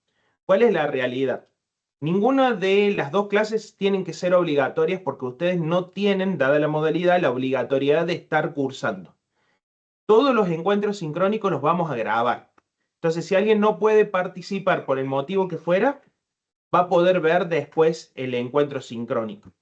¿Cuál es la realidad? Ninguna de las dos clases tienen que ser obligatorias porque ustedes no tienen, dada la modalidad, la obligatoriedad de estar cursando. Todos los encuentros sincrónicos los vamos a grabar. Entonces, si alguien no puede participar por el motivo que fuera, va a poder ver después el encuentro sincrónico.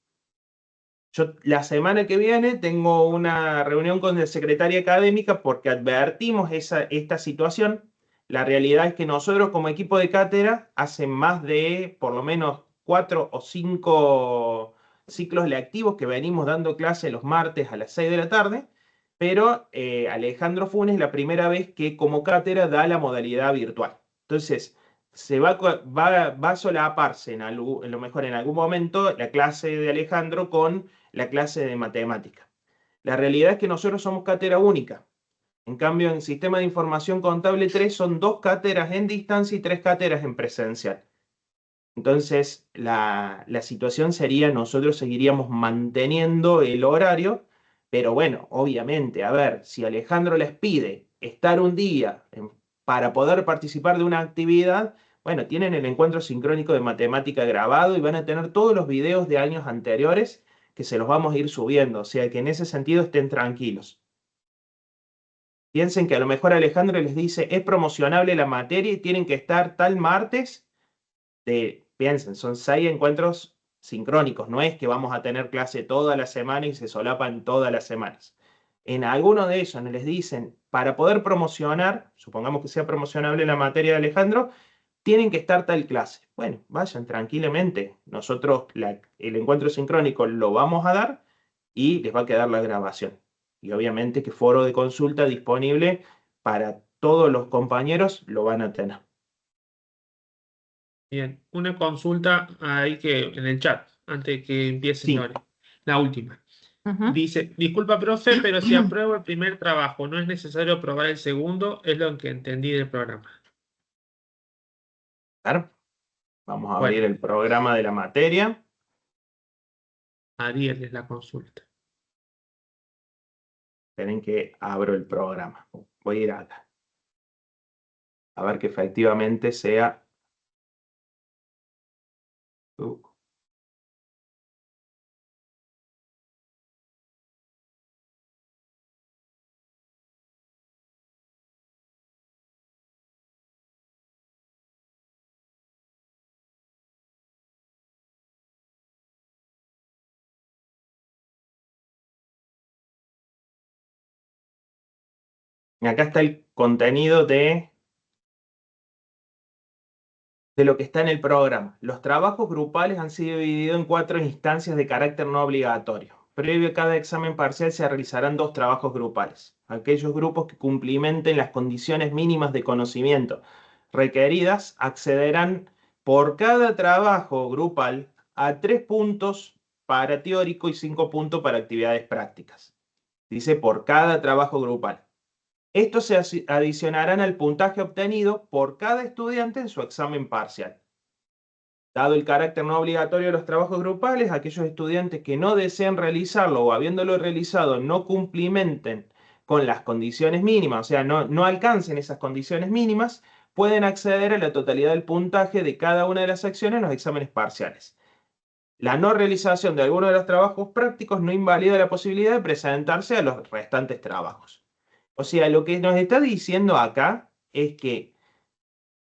Yo la semana que viene tengo una reunión con la secretaria académica porque advertimos esta situación. La realidad es que nosotros como equipo de cátedra hace más de por lo menos 4 o 5 ciclos lectivos que venimos dando clase los martes a las 6 de la tarde, pero Alejandro Funes es la primera vez que como cátedra da la modalidad virtual. Entonces, va a solaparse en lo mejor en algún momento la clase de Alejandro con la clase de matemática. La realidad es que nosotros somos cátedra única. En cambio, en Sistema de Información Contable 3 son 2 cátedras en distancia y 3 cátedras en presencial. Entonces, la situación sería, nosotros seguiríamos manteniendo el horario, pero bueno, obviamente, a ver, si Alejandro les pide estar un día para poder participar de una actividad, bueno, tienen el encuentro sincrónico de matemática grabado y van a tener todos los videos de años anteriores que se los vamos a ir subiendo, o sea que en ese sentido estén tranquilos. Piensen que a lo mejor Alejandro les dice, es promocionable la materia y tienen que estar tal martes. Piensen, son 6 encuentros sincrónicos, no es que vamos a tener clase toda la semana y se solapan todas las semanas. En alguno de ellos les dicen, para poder promocionar, supongamos que sea promocionable la materia de Alejandro, tienen que estar tal clase. Bueno, vayan tranquilamente. Nosotros el encuentro sincrónico lo vamos a dar y les va a quedar la grabación. Y obviamente que foro de consulta disponible para todos los compañeros lo van a tener. Bien, una consulta ahí que en el chat, antes de que empiece Sí. la última. Ujú. Dice, disculpa, profe, pero si apruebo el primer trabajo, ¿no es necesario aprobar el segundo? Es lo que entendí del programa. Claro. Vamos a Bueno. abrir el programa de la materia. Ariel es la consulta. Esperen que abro el programa. Voy a ir acá. A ver que efectivamente sea... Y acá está el contenido de lo que está en el programa. Los trabajos grupales han sido divididos en 4 instancias de carácter no obligatorio. Previo a cada examen parcial se realizarán 2 trabajos grupales. Aquellos grupos que cumplimenten las condiciones mínimas de conocimiento requeridas accederán por cada trabajo grupal a 3 puntos para teórico y 5 puntos para actividades prácticas. Dice por cada trabajo grupal. Estos se adicionarán al puntaje obtenido por cada estudiante en su examen parcial. Dado el carácter no obligatorio de los trabajos grupales, aquellos estudiantes que no deseen realizarlo o habiéndolo realizado no cumplimenten con las condiciones mínimas, o sea, no alcancen esas condiciones mínimas, pueden acceder a la totalidad del puntaje de cada una de las secciones en los exámenes parciales. La no realización de alguno de los trabajos prácticos no invalida la posibilidad de presentarse a los restantes trabajos. O sea, lo que nos está diciendo acá es que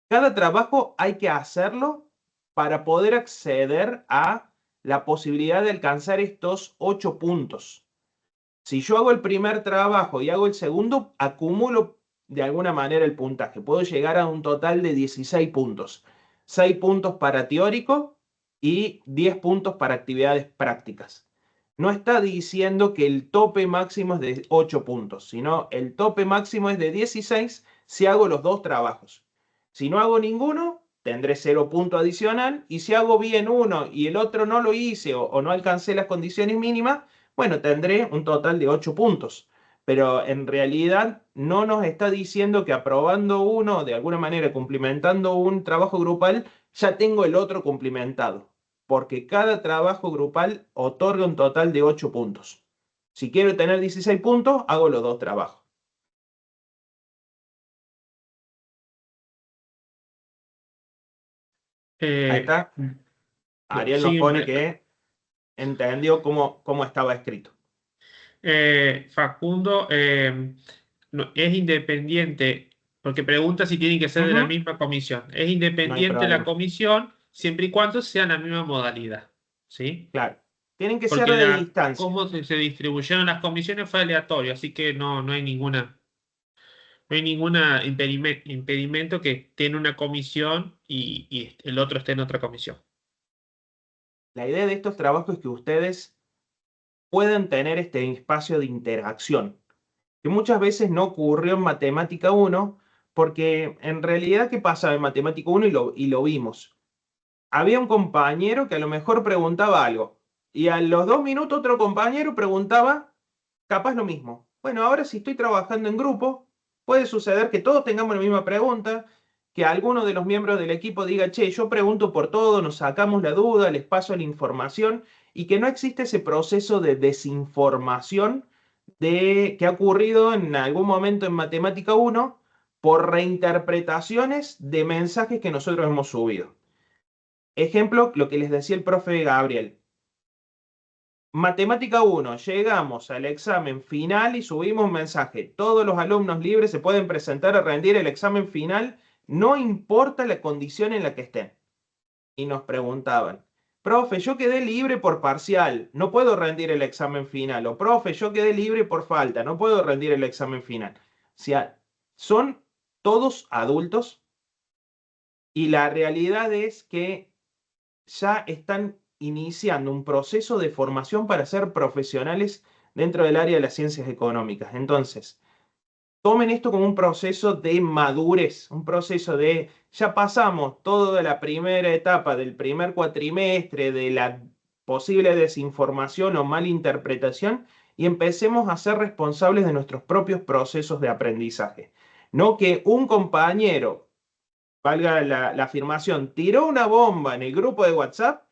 cada trabajo hay que hacerlo para poder acceder a la posibilidad de alcanzar estos 8 puntos. Si yo hago el primer trabajo y hago el segundo, acumulo de alguna manera el puntaje. Puedo llegar a un total de 16 puntos. 6 puntos para teórico y 10 puntos para actividades prácticas. No está diciendo que el tope máximo es de 8 puntos, sino el tope máximo es de 16 si hago los 2 trabajos. Si no hago ninguno, tendré 0 punto adicional, y si hago bien uno y el otro no lo hice o no alcancé las condiciones mínimas, bueno, tendré un total de 8 puntos. Pero en realidad no nos está diciendo que aprobando uno, de alguna manera cumplimentando un trabajo grupal, ya tengo el otro cumplimentado, porque cada trabajo grupal otorga un total de 8 puntos. Si quiero tener 16 puntos, hago los 2 trabajos. Ahí está. Ariel nos sí, pone que entendió cómo estaba escrito. Facundo es independiente, porque pregunta si tienen que ser de la Ujú. misma comisión. Es No hay independiente la problema. comisión siempre y cuando sean la misma modalidad, ¿sí? Claro. Tienen que ser Porque de distancia. cómo se distribuyeron las comisiones fue aleatorio, así que no hay ninguna impedimento que esté en una comisión y el otro esté en otra comisión. La idea de estos trabajos es que ustedes puedan tener este espacio de interacción, que muchas veces no ocurrió en Matemática 1, porque en realidad, ¿qué pasaba en Matemática 1? Y lo vimos. Había un compañero que a lo mejor preguntaba algo, y a los 2 minutos otro compañero preguntaba capaz lo mismo. Bueno, ahora si estoy trabajando en grupo, puede suceder que todos tengamos la misma pregunta, que alguno de los miembros del equipo diga, che, yo pregunto por todo, nos sacamos la duda, les paso la información, y que no existe ese proceso de desinformación que ha ocurrido en algún momento en Matemática 1 por reinterpretaciones de mensajes que nosotros hemos subido. Ejemplo, lo que les decía el profe Gabriel. Matemática 1, llegamos al examen final y subimos un mensaje. Todos los alumnos libres se pueden presentar a rendir el examen final, no importa la condición en la que estén. Y nos preguntaban, profe, yo quedé libre por parcial, no puedo rendir el examen final. O profe, yo quedé libre por falta, no puedo rendir el examen final. O sea, son todos adultos y la realidad es que ya están iniciando un proceso de formación para ser profesionales dentro del área de las ciencias económicas. Entonces, tomen esto como un proceso de madurez, un proceso de, ya pasamos toda la primera etapa del primer cuatrimestre, de la posible desinformación o malinterpretación, y empecemos a ser responsables de nuestros propios procesos de aprendizaje. No que un compañero, valga la afirmación, tiró una bomba en el grupo de WhatsApp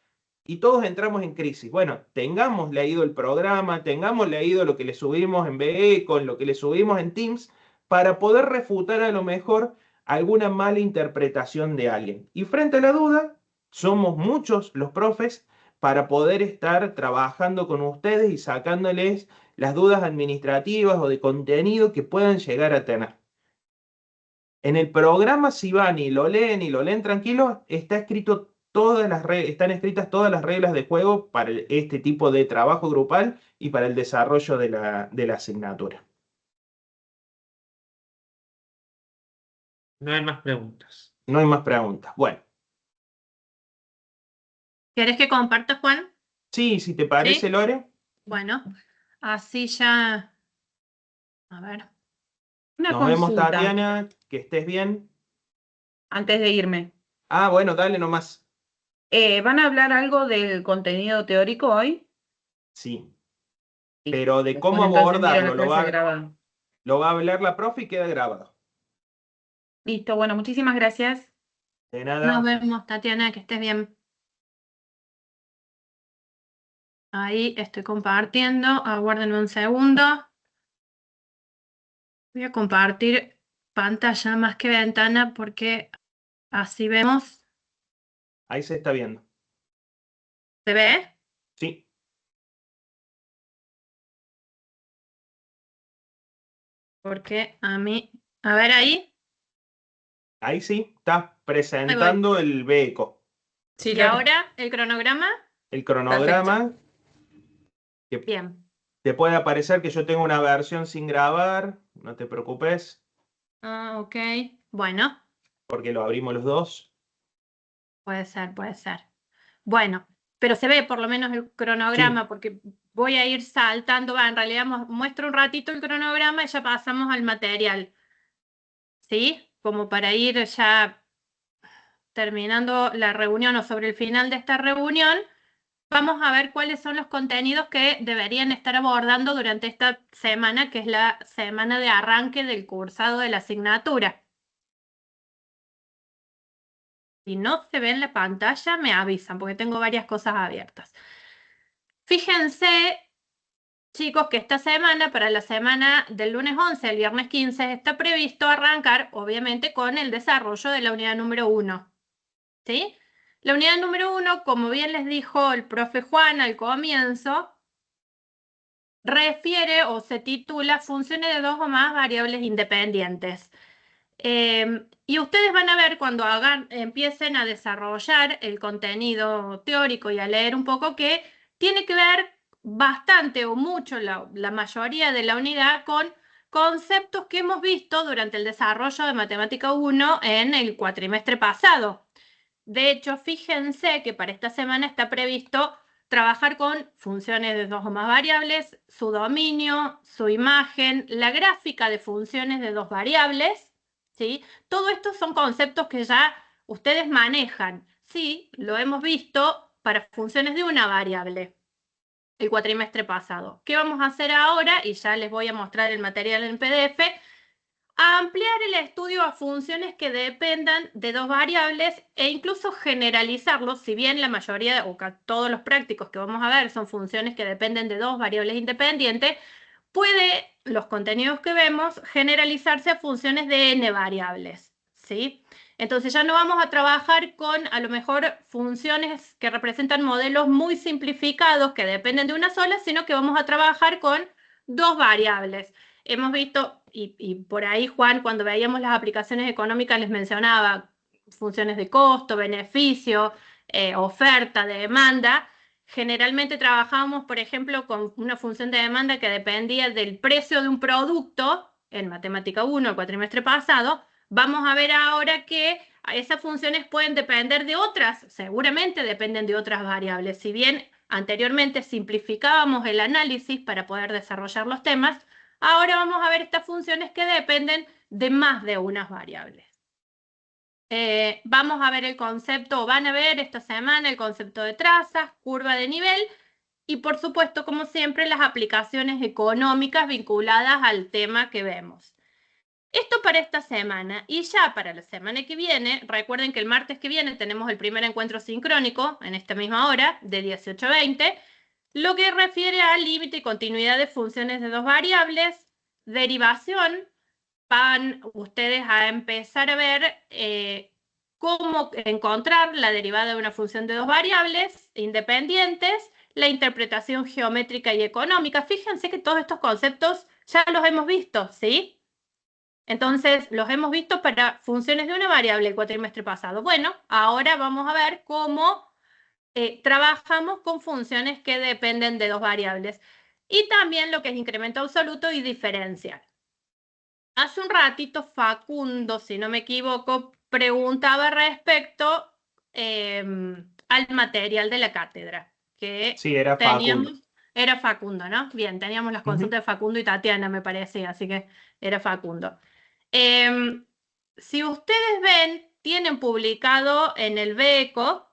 y todos entramos en crisis. Bueno, tengamos leído el programa, tengamos leído lo que le subimos en BE, con lo que le subimos en Teams, para poder refutar a lo mejor alguna mala interpretación de alguien. Y frente a la duda, somos muchos los profes para poder estar trabajando con ustedes y sacándoles las dudas administrativas o de contenido que puedan llegar a tener. En el programa, si van y lo leen tranquilos, están escritas todas las reglas de juego para este tipo de trabajo grupal y para el desarrollo de la asignatura. No hay más preguntas. No hay más preguntas. Bueno, ¿Querés que comparta, Juan? sí, si te parece, ¿Sí? Lore. Bueno, así ya. A ver. Una Nos vemos, consulta Tatiana, que estés bien. antes de irme. Ah, bueno, dale nomás. ¿Van a hablar algo del contenido teórico hoy? Sí, Listo. pero de Después cómo entonces miro abordarlo, la clase grabada. lo va a hablar la profe y queda grabado. Listo, bueno, muchísimas gracias. De Nos nada. vemos, Tatiana, que estés bien. Ahí estoy compartiendo. Aguárdenme un segundo. Voy a compartir pantalla más que ventana porque así vemos. Ahí se está viendo. ¿Se ve? Sí. Porque a mí. A ver ahí. Ahí sí, estás Ahí voy. presentando el BECO. Sí, Y Lore. ahora el cronograma. El cronograma, que Bien. te puede aparecer que yo tengo una versión sin grabar, no te preocupes, Ah, ok. Bueno, porque lo abrimos los dos. puede ser, puede ser. Bueno, pero se ve por lo menos el cronograma Sí, porque voy a ir saltando. Va, en realidad muestro un ratito el cronograma y ya pasamos al material. ¿Sí? Como para ir ya terminando la reunión o sobre el final de esta reunión, vamos a ver cuáles son los contenidos que deberían estar abordando durante esta semana, que es la semana de arranque del cursado de la asignatura. Si no se ve en la pantalla, me avisan, porque tengo varias cosas abiertas. Fíjense, chicos, que esta semana, para la semana del lunes 11 al viernes 15, está previsto arrancar, obviamente, con el desarrollo de la unidad número 1. ¿Sí? La unidad número 1, como bien les dijo el profe Juan al comienzo, refiere o se titula Funciones de dos o más variables independientes. Y ustedes van a ver cuando empiecen a desarrollar el contenido teórico y a leer un poco que tiene que ver bastante o mucho la mayoría de la unidad con conceptos que hemos visto durante el desarrollo de Matemática 1 en el cuatrimestre pasado. De hecho, fíjense que para esta semana está previsto trabajar con funciones de dos o más variables, su dominio, su imagen, la gráfica de funciones de dos variables, ¿sí? Todo esto son conceptos que ya ustedes manejan. Sí, lo hemos visto para funciones de una variable el cuatrimestre pasado. ¿Qué vamos a hacer ahora? Y ya les voy a mostrar el material en PDF. Ampliar el estudio a funciones que dependan de dos variables e incluso generalizarlo, si bien la mayoría o todos los prácticos que vamos a ver son funciones que dependen de dos variables independientes, puede los contenidos que vemos generalizarse a funciones de n variables, ¿sí? Entonces ya no vamos a trabajar con a lo mejor funciones que representan modelos muy simplificados que dependen de una sola, sino que vamos a trabajar con dos variables. Hemos visto, y por ahí Juan, cuando veíamos las aplicaciones económicas les mencionaba funciones de costo, beneficio, oferta, de demanda. Generalmente trabajábamos, por ejemplo, con una función de demanda que dependía del precio de un producto, en Matemática 1, el cuatrimestre pasado. Vamos a ver ahora que esas funciones pueden depender de otras, seguramente dependen de otras variables. Si bien anteriormente simplificábamos el análisis para poder desarrollar los temas, ahora vamos a ver estas funciones que dependen de más de unas variables. Vamos a ver el concepto, o van a ver esta semana el concepto de trazas, curva de nivel y por supuesto, como siempre, las aplicaciones económicas vinculadas al tema que vemos. Esto para esta semana. Y ya para la semana que viene, recuerden que el martes que viene tenemos el primer encuentro sincrónico en esta misma hora, de 18 a 20, lo que refiere a límite y continuidad de funciones de dos variables, derivación. Van ustedes a empezar a ver cómo encontrar la derivada de una función de dos variables independientes, la interpretación geométrica y económica. Fíjense que todos estos conceptos ya los hemos visto, ¿sí? Entonces, los hemos visto para funciones de una variable el cuatrimestre pasado. Bueno, ahora vamos a ver cómo trabajamos con funciones que dependen de dos variables. Y también lo que es incremento absoluto y diferencial. Hace un ratito Facundo, si no me equivoco, preguntaba respecto al material de la cátedra. Que Sí, era Facundo. Era Facundo, ¿no? Bien, teníamos las consultas de Facundo y Tatiana, me parecía, así que era Facundo. Si ustedes ven, tienen publicado en el BECO,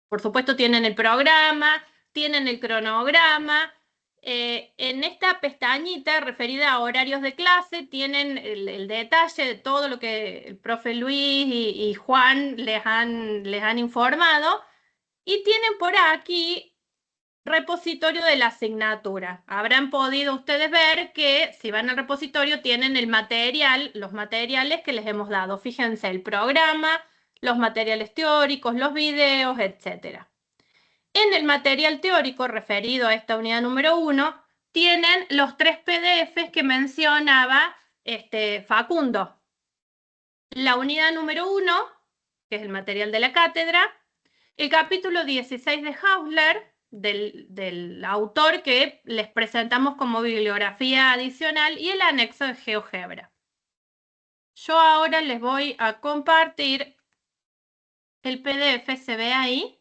por supuesto tienen el programa, tienen el cronograma. En esta pestañita referida a horarios de clase tienen el detalle de todo lo que el profe Luis y Juan les han informado. Y tienen por aquí repositorio de la asignatura. Habrán podido ustedes ver que si van al repositorio tienen el material, los materiales que les hemos dado. Fíjense, el programa, los materiales teóricos, los videos, etc. En el material teórico referido a esta unidad número 1, tienen los 3 PDFs que mencionaba Facundo. La unidad número 1, que es el material de la cátedra, el capítulo 16 de Hausler, del autor que les presentamos como bibliografía adicional, y el anexo de GeoGebra. Yo ahora les voy a compartir el PDF, ¿se ve ahí?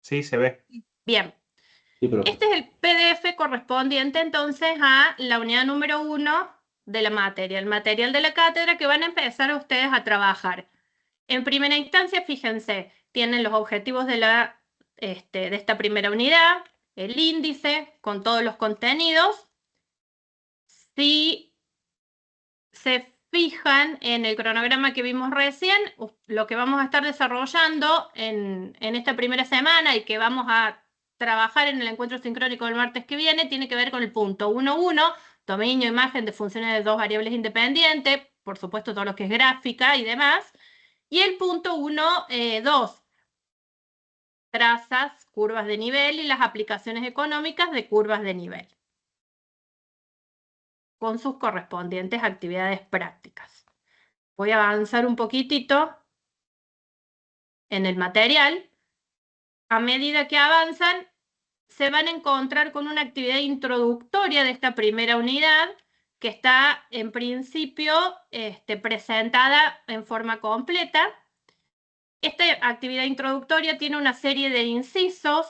Sí, se ve. Bien. Sí, pero... Este es el PDF correspondiente entonces a la unidad número 1 de la materia, el material de la cátedra que van a empezar ustedes a trabajar. En primera instancia, fíjense, tienen los objetivos de esta primera unidad, el índice con todos los contenidos. Si se fijan en el cronograma que vimos recién, lo que vamos a estar desarrollando en esta primera semana y que vamos a trabajar en el encuentro sincrónico del martes que viene, tiene que ver con el punto 1.1, dominio, imagen de funciones de dos variables independientes, por supuesto todo lo que es gráfica y demás, y el punto 1.2, trazas, curvas de nivel y las aplicaciones económicas de curvas de nivel, con sus correspondientes actividades prácticas. Voy a avanzar un poquitito en el material. A medida que avanzan, se van a encontrar con una actividad introductoria de esta primera unidad, que está en principio presentada en forma completa. Esta actividad introductoria tiene una serie de incisos,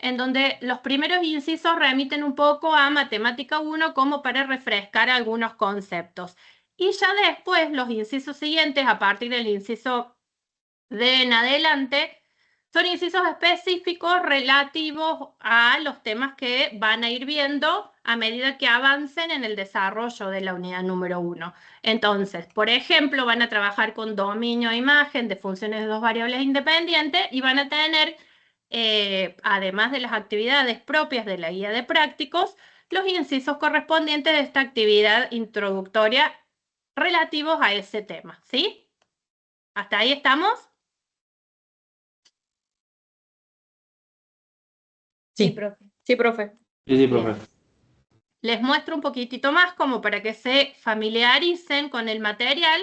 en donde los primeros incisos remiten un poco a Matemática 1 como para refrescar algunos conceptos. Y ya después, los incisos siguientes, a partir del inciso D en adelante, son incisos específicos relativos a los temas que van a ir viendo a medida que avancen en el desarrollo de la unidad número 1. Entonces, por ejemplo, van a trabajar con dominio e imagen de funciones de dos variables independientes y van a tener, además de las actividades propias de la guía de prácticos, los incisos correspondientes de esta actividad introductoria relativos a ese tema, ¿sí? ¿Hasta ahí estamos? Sí, profe. Sí, profe. Sí, Bien. Les muestro un poquitito más como para que se familiaricen con el material.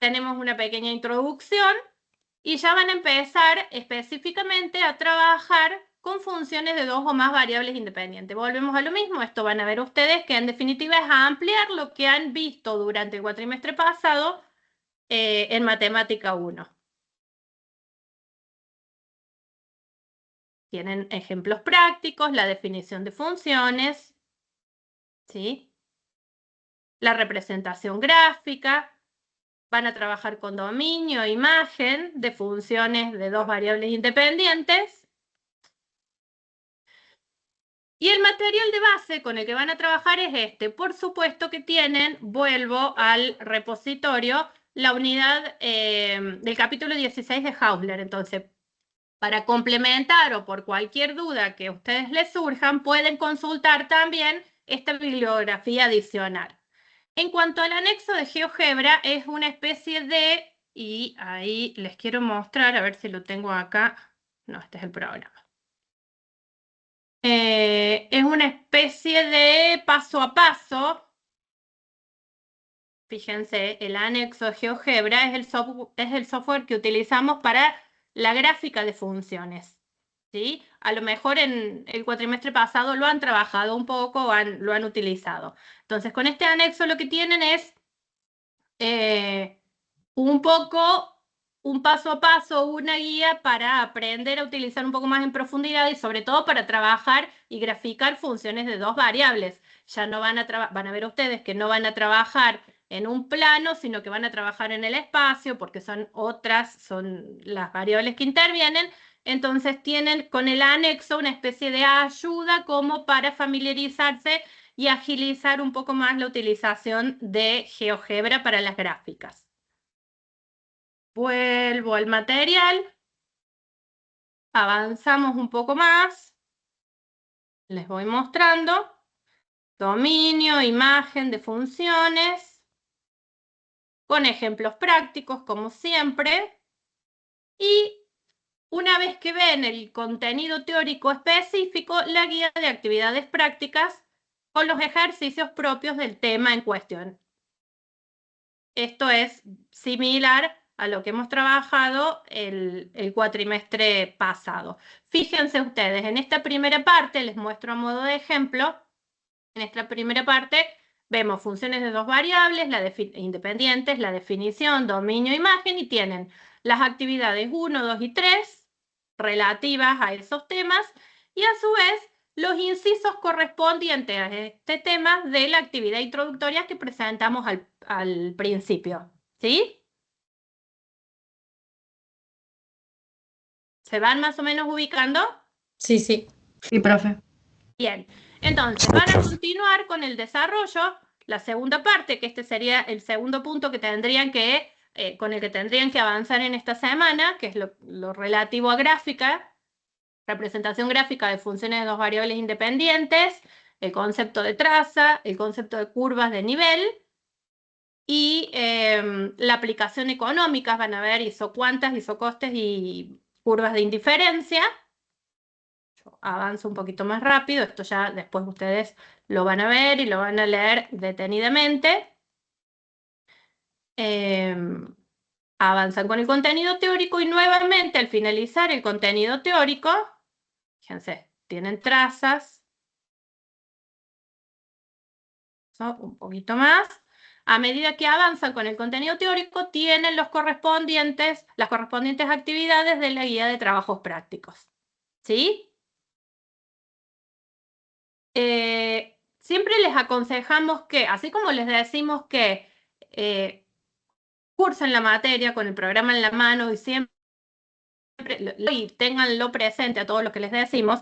Tenemos una pequeña introducción y ya van a empezar específicamente a trabajar con funciones de dos o más variables independientes. Volvemos a lo mismo, esto van a ver ustedes que en definitiva es ampliar lo que han visto durante el cuatrimestre pasado en Matemática 1. Tienen ejemplos prácticos, la definición de funciones, ¿sí? La representación gráfica, van a trabajar con dominio e imagen de funciones de dos variables independientes. Y el material de base con el que van a trabajar es este. Por supuesto que tienen, vuelvo al repositorio, la unidad del capítulo 16 de Hausler. Entonces, para complementar o por cualquier duda que a ustedes les surjan, pueden consultar también esta bibliografía adicional. En cuanto al anexo de GeoGebra, es una especie de, y ahí les quiero mostrar, a ver si lo tengo acá. No, este es el programa. Es una especie de paso a paso. Fíjense, el anexo de GeoGebra es el software que utilizamos para la gráfica de funciones, ¿sí? A lo mejor en el cuatrimestre pasado lo han trabajado un poco o lo han utilizado. Entonces, con este anexo lo que tienen es un poco, un paso a paso, una guía para aprender a utilizar un poco más en profundidad y sobre todo para trabajar y graficar funciones de dos variables. Ya no van a ver ustedes que no van a trabajar en un plano, sino que van a trabajar en el espacio, porque son las variables que intervienen. Entonces tienen con el anexo una especie de ayuda como para familiarizarse y agilizar un poco más la utilización de GeoGebra para las gráficas. Vuelvo al material. Avanzamos un poco más. Les voy mostrando. Dominio, imagen de funciones. Con ejemplos prácticos, como siempre. Y una vez que ven el contenido teórico específico, la guía de actividades prácticas con los ejercicios propios del tema en cuestión. Esto es similar a lo que hemos trabajado el cuatrimestre pasado. Fíjense ustedes, en esta primera parte, les muestro a modo de ejemplo, en esta primera parte vemos funciones de dos variables independientes, la definición, dominio, imagen, y tienen las actividades 1, 2 y 3 relativas a esos temas, y a su vez los incisos correspondientes a este tema de la actividad introductoria que presentamos al principio, ¿sí? ¿Se van más o menos ubicando? Sí, sí. Sí, profe. Bien, entonces van a continuar con el desarrollo. la segunda parte, que este sería el segundo punto que tendrían que, con el que tendrían que avanzar en esta semana, que es lo relativo a gráfica, representación gráfica de funciones de dos variables independientes, el concepto de traza, el concepto de curvas de nivel y la aplicación económica. Van a ver isocuantas, isocostes y curvas de indiferencia. Yo avanzo un poquito más rápido, esto ya después ustedes lo van a ver y lo van a leer detenidamente. Avanzan con el contenido teórico y nuevamente al finalizar el contenido teórico, fíjense, tienen trazas, un poquito más. A medida que avanzan con el contenido teórico, tienen las correspondientes actividades de la guía de trabajos prácticos. ¿Sí? Siempre les aconsejamos que, así como les decimos que cursen la materia con el programa en la mano y siempre y ténganlo presente a todo lo que les decimos,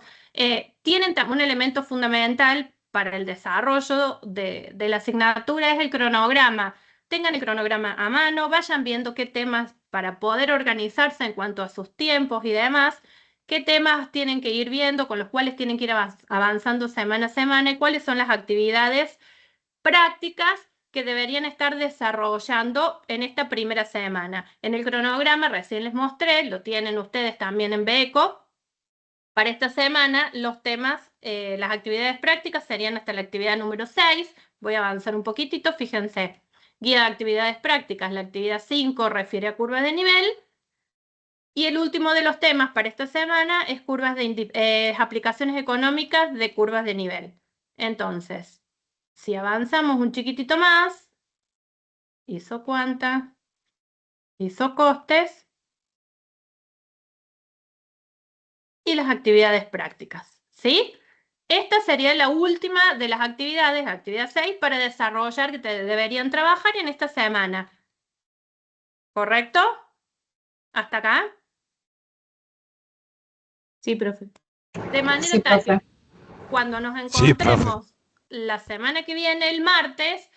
tienen un elemento fundamental para el desarrollo de la asignatura, es el cronograma. Tengan el cronograma a mano, vayan viendo qué temas, para poder organizarse en cuanto a sus tiempos y demás, qué temas tienen que ir viendo, con los cuales tienen que ir avanzando semana a semana y cuáles son las actividades prácticas que deberían estar desarrollando en esta primera semana. En el cronograma recién les mostré, lo tienen ustedes también en Beco. Para esta semana los temas, las actividades prácticas serían hasta la actividad número 6. Voy a avanzar un poquitito, fíjense. Guía de actividades prácticas, la actividad 5 refiere a curvas de nivel. Y el último de los temas para esta semana es aplicaciones económicas de curvas de nivel. Entonces, si avanzamos un chiquitito más, isocuanta, isocostes y las actividades prácticas, ¿sí? Esta sería la última de las actividades, actividad 6, para desarrollar, que deberían trabajar en esta semana. ¿Correcto? ¿Hasta acá? Sí, profe. De manera Sí, tal que profe. cuando nos Sí, profe. encontremos la semana que viene, el martes,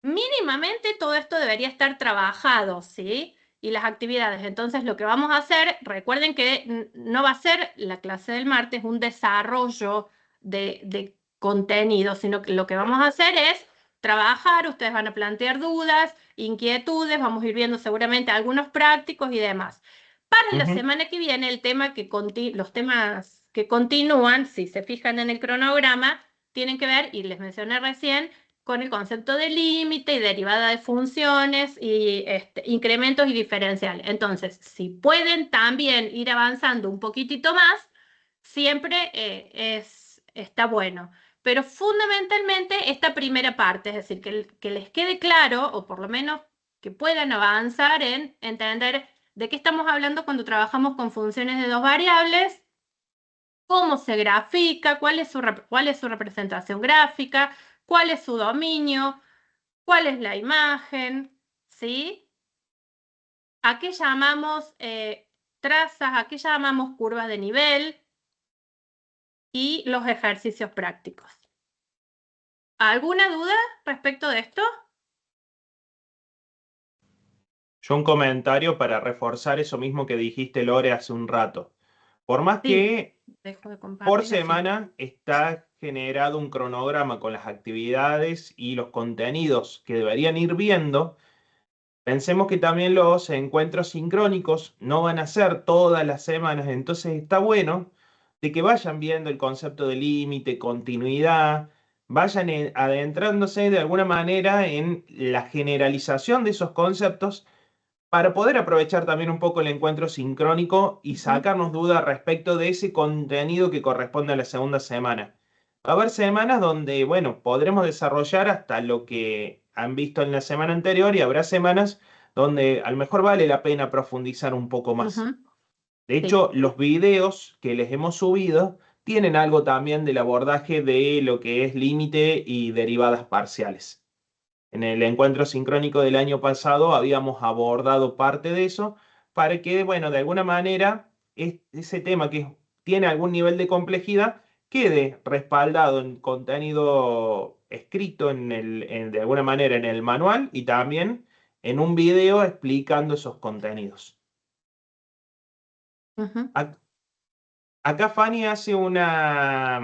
mínimamente todo esto debería estar trabajado, ¿sí? Y las actividades. Entonces, lo que vamos a hacer, recuerden que no va a ser la clase del martes un desarrollo de contenido, sino que lo que vamos a hacer es trabajar, ustedes van a plantear dudas, inquietudes, vamos a ir viendo seguramente algunos prácticos y demás. Para la semana que viene, los temas que continúan, si se fijan en el cronograma, tienen que ver, y les mencioné recién, con el concepto de límite y derivada de funciones y incrementos y diferenciales. Entonces, si pueden también ir avanzando un poquitito más, siempre está bueno. Pero fundamentalmente esta primera parte, es decir, que les quede claro, o por lo menos que puedan avanzar en entender de qué estamos hablando cuando trabajamos con funciones de dos variables, cómo se grafica, cuál es su representación gráfica, cuál es su dominio, cuál es la imagen, ¿sí? ¿A qué llamamos trazas? ¿A qué llamamos curvas de nivel? Y los ejercicios prácticos. ¿Alguna duda respecto de esto? Yo un comentario para reforzar eso mismo que dijiste, Lore, hace un rato. Por más Sí, que dejo de compartir por así. semana está generado un cronograma con las actividades y los contenidos que deberían ir viendo, pensemos que también los encuentros sincrónicos no van a ser todas las semanas, entonces está bueno de que vayan viendo el concepto de límite, continuidad, vayan adentrándose de alguna manera en la generalización de esos conceptos para poder aprovechar también un poco el encuentro sincrónico y sacarnos dudas respecto de ese contenido que corresponde a la segunda semana. Va a haber semanas donde, bueno, podremos desarrollar hasta lo que han visto en la semana anterior y habrá semanas donde a lo mejor vale la pena profundizar un poco más. De hecho, los videos que les hemos subido tienen algo también del abordaje de lo que es límite y derivadas parciales. En el encuentro sincrónico del año pasado habíamos abordado parte de eso para que, bueno, de alguna manera ese tema que tiene algún nivel de complejidad quede respaldado en contenido escrito de alguna manera en el manual y también en un video explicando esos contenidos. Ujú. Acá Fanny hace una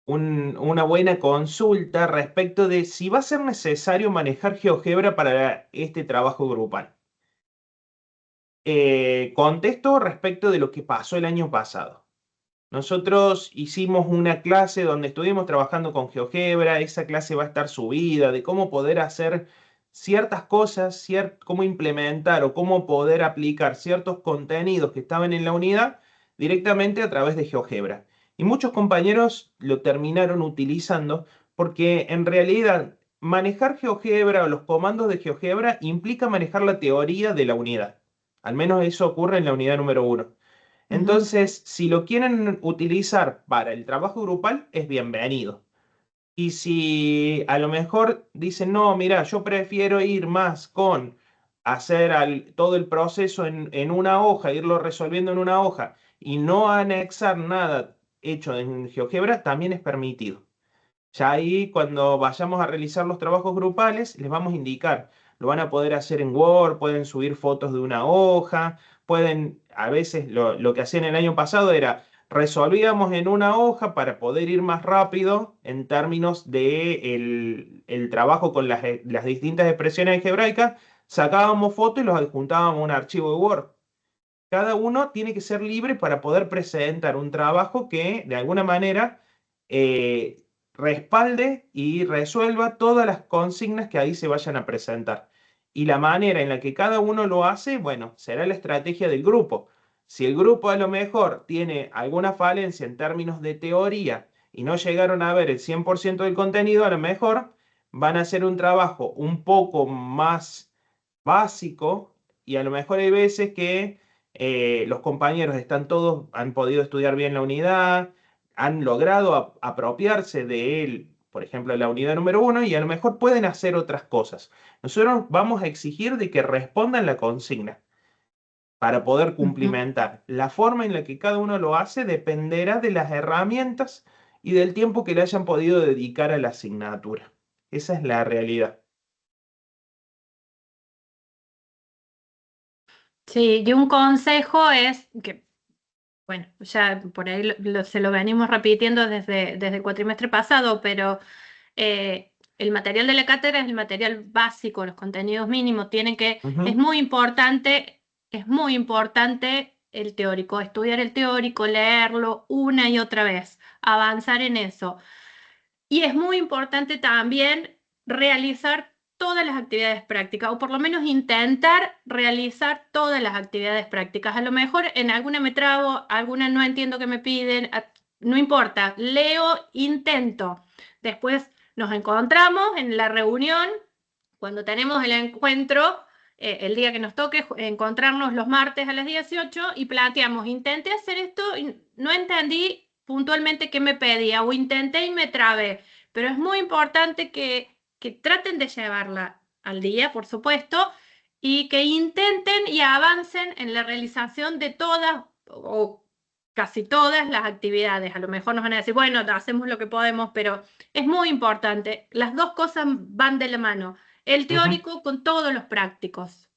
buena consulta respecto de si va a ser necesario manejar GeoGebra para este trabajo grupal. Contesto respecto de lo que pasó el año pasado. Nosotros hicimos una clase donde estuvimos trabajando con GeoGebra. Esa clase va a estar subida de cómo poder hacer ciertas cosas, cómo implementar o cómo poder aplicar ciertos contenidos que estaban en la unidad directamente a través de GeoGebra. Y muchos compañeros lo terminaron utilizando porque en realidad manejar GeoGebra o los comandos de GeoGebra implica manejar la teoría de la unidad. Al menos eso ocurre en la unidad número 1. Entonces, si lo quieren utilizar para el trabajo grupal, es bienvenido. Y si a lo mejor dicen, no, mira, yo prefiero ir más con hacer todo el proceso en una hoja, irlo resolviendo en una hoja y no anexar nada hecho en GeoGebra, también es permitido. Ya ahí, cuando vayamos a realizar los trabajos grupales, les vamos a indicar. Lo van a poder hacer en Word, pueden subir fotos de una hoja, pueden, a veces lo que hacían el año pasado era, resolvíamos en una hoja para poder ir más rápido en términos de el trabajo con las distintas expresiones algebraicas, sacábamos fotos y los adjuntábamos a un archivo de Word. Cada uno tiene que ser libre para poder presentar un trabajo que, de alguna manera, respalde y resuelva todas las consignas que ahí se vayan a presentar. Y la manera en la que cada uno lo hace, bueno, será la estrategia del grupo. Si el grupo a lo mejor tiene alguna falencia en términos de teoría y no llegaron a ver el 100% del contenido, a lo mejor van a hacer un trabajo un poco más básico y a lo mejor hay veces que los compañeros han podido estudiar bien la unidad, han logrado apropiarse de él, por ejemplo, la unidad número 1, y a lo mejor pueden hacer otras cosas. Nosotros vamos a exigir de que respondan la consigna para poder cumplimentar. La forma en la que cada uno lo hace dependerá de las herramientas y del tiempo que le hayan podido dedicar a la asignatura. Esa es la realidad. Sí, y un consejo es que, bueno, ya por ahí se lo venimos repitiendo desde el cuatrimestre pasado, pero el material de la cátedra es el material básico, los contenidos mínimos es muy importante el teórico, estudiar el teórico, leerlo una y otra vez, avanzar en eso. Y es muy importante también realizar todas las actividades prácticas, o por lo menos intentar realizar todas las actividades prácticas. A lo mejor en alguna me trabo, alguna no entiendo qué me piden, no importa, leo, intento. Después nos encontramos en la reunión, cuando tenemos el encuentro, el día que nos toque encontrarnos los martes a las 18 y planteamos, intenté hacer esto y no entendí puntualmente qué me pedía o intenté y me trabé, pero es muy importante que traten de llevarla al día, por supuesto, y que intenten y avancen en la realización de todas o casi todas las actividades. A lo mejor nos van a decir, bueno, hacemos lo que podemos, pero es muy importante. Las dos cosas van de la mano, el teórico con todos los prácticos.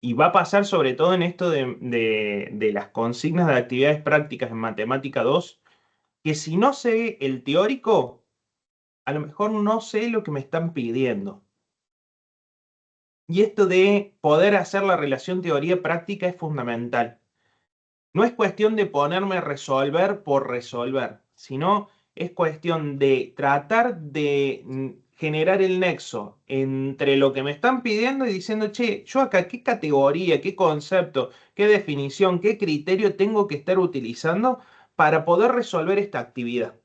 Y va a pasar sobre todo en esto de las consignas de actividades prácticas en Matemática 2, que si no sé el teórico, a lo mejor no sé lo que me están pidiendo. Y esto de poder hacer la relación teoría-práctica es fundamental. No es cuestión de ponerme a resolver por resolver, sino es cuestión de tratar de generar el nexo entre lo que me están pidiendo y diciendo, che, yo acá qué categoría, qué concepto, qué definición, qué criterio tengo que estar utilizando para poder resolver esta actividad.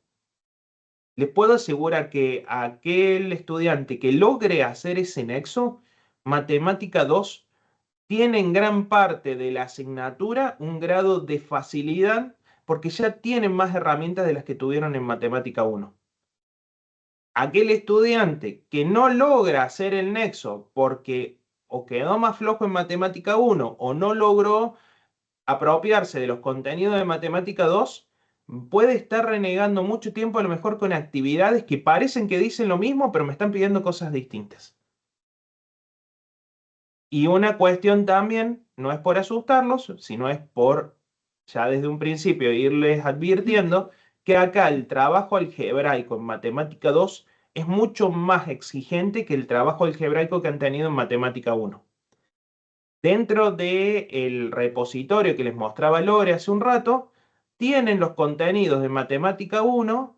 Les puedo asegurar que aquel estudiante que logre hacer ese nexo, Matemática 2 tiene en gran parte de la asignatura un grado de facilidad porque ya tienen más herramientas de las que tuvieron en Matemática 1. Aquel estudiante que no logra hacer el nexo porque o quedó más flojo en Matemática 1 o no logró apropiarse de los contenidos de Matemática 2, puede estar renegando mucho tiempo a lo mejor con actividades que parecen que dicen lo mismo, pero me están pidiendo cosas distintas. Y una cuestión también, no es por asustarlos, sino es por, ya desde un principio, irles advirtiendo que acá el trabajo algebraico en Matemática 2 es mucho más exigente que el trabajo algebraico que han tenido en Matemática 1. Dentro del repositorio que les mostraba Lore hace un rato, tienen los contenidos de Matemática 1,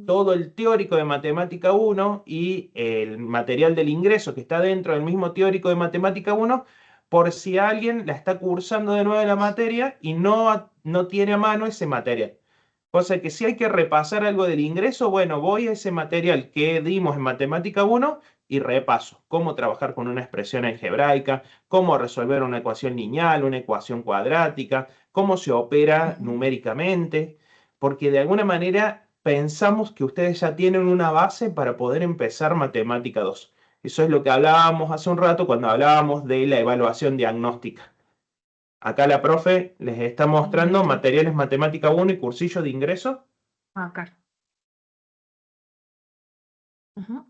todo el teórico de Matemática 1 y el material del ingreso que está dentro del mismo teórico de Matemática 1, por si alguien la está cursando de nuevo la materia y no tiene a mano ese material. Cosa que si hay que repasar algo del ingreso, bueno, voy a ese material que dimos en Matemática 1 y repaso cómo trabajar con una expresión algebraica, cómo resolver una ecuación lineal, una ecuación cuadrática, cómo se opera numéricamente, porque de alguna manera pensamos que ustedes ya tienen una base para poder empezar Matemática 2. Eso es lo que hablábamos hace un rato cuando hablábamos de la evaluación diagnóstica. Acá la profe les está mostrando materiales Matemática 1 y cursillo de ingreso. Acá. Ujú.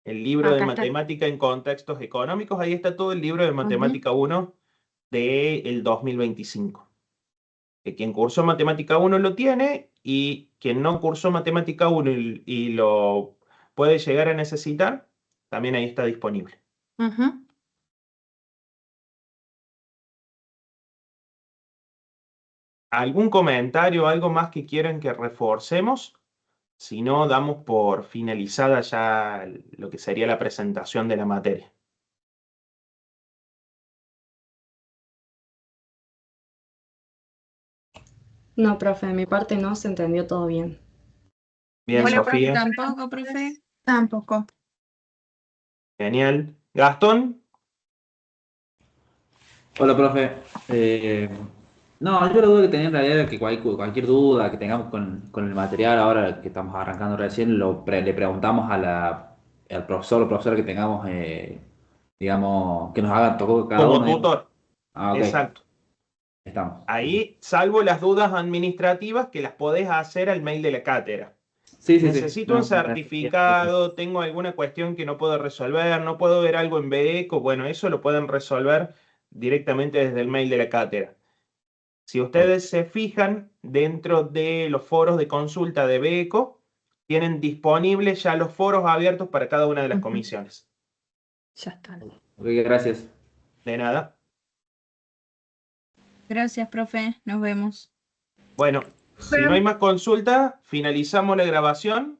El libro de Acá está. Matemática en contextos económicos, ahí está todo el libro de Matemática 1 del 2025. Que quien cursó Matemática 1 lo tiene y quien no cursó Matemática 1 y lo puede llegar a necesitar, también ahí está disponible. Ujú. ¿Algún comentario, algo más que quieran que reforcemos? Si no, damos por finalizada ya lo que sería la presentación de la materia. No, profe, de mi parte no, se entendió todo bien. Bien, Hola, profe, Sofía. tampoco, profe. Tampoco. Genial. Gastón. Hola, profe. No, yo la duda que tenía en realidad era que cualquier duda que tengamos con el material ahora que estamos arrancando recién, le preguntamos al profesor o profesora que tengamos, digamos, que nos hagan tocó cada Como uno. Digamos. tutor. Ah, ok, Exacto. estamos. Ahí, salvo las dudas administrativas que las podés hacer al mail de la cátedra. Sí, sí, sí. Necesito un certificado, tengo alguna cuestión que no puedo resolver, no puedo ver algo en BECO, bueno, eso lo pueden resolver directamente desde el mail de la cátedra. Si ustedes se fijan, dentro de los foros de consulta de BECO, tienen disponibles ya los foros abiertos para cada una de las comisiones. Ya está. Ok, gracias. De nada. Gracias, profe. Nos vemos. Bueno, si no hay más consulta, finalizamos la grabación.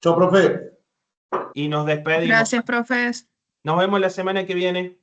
Chao, profe. Y nos despedimos. Gracias, profes. Nos vemos la semana que viene.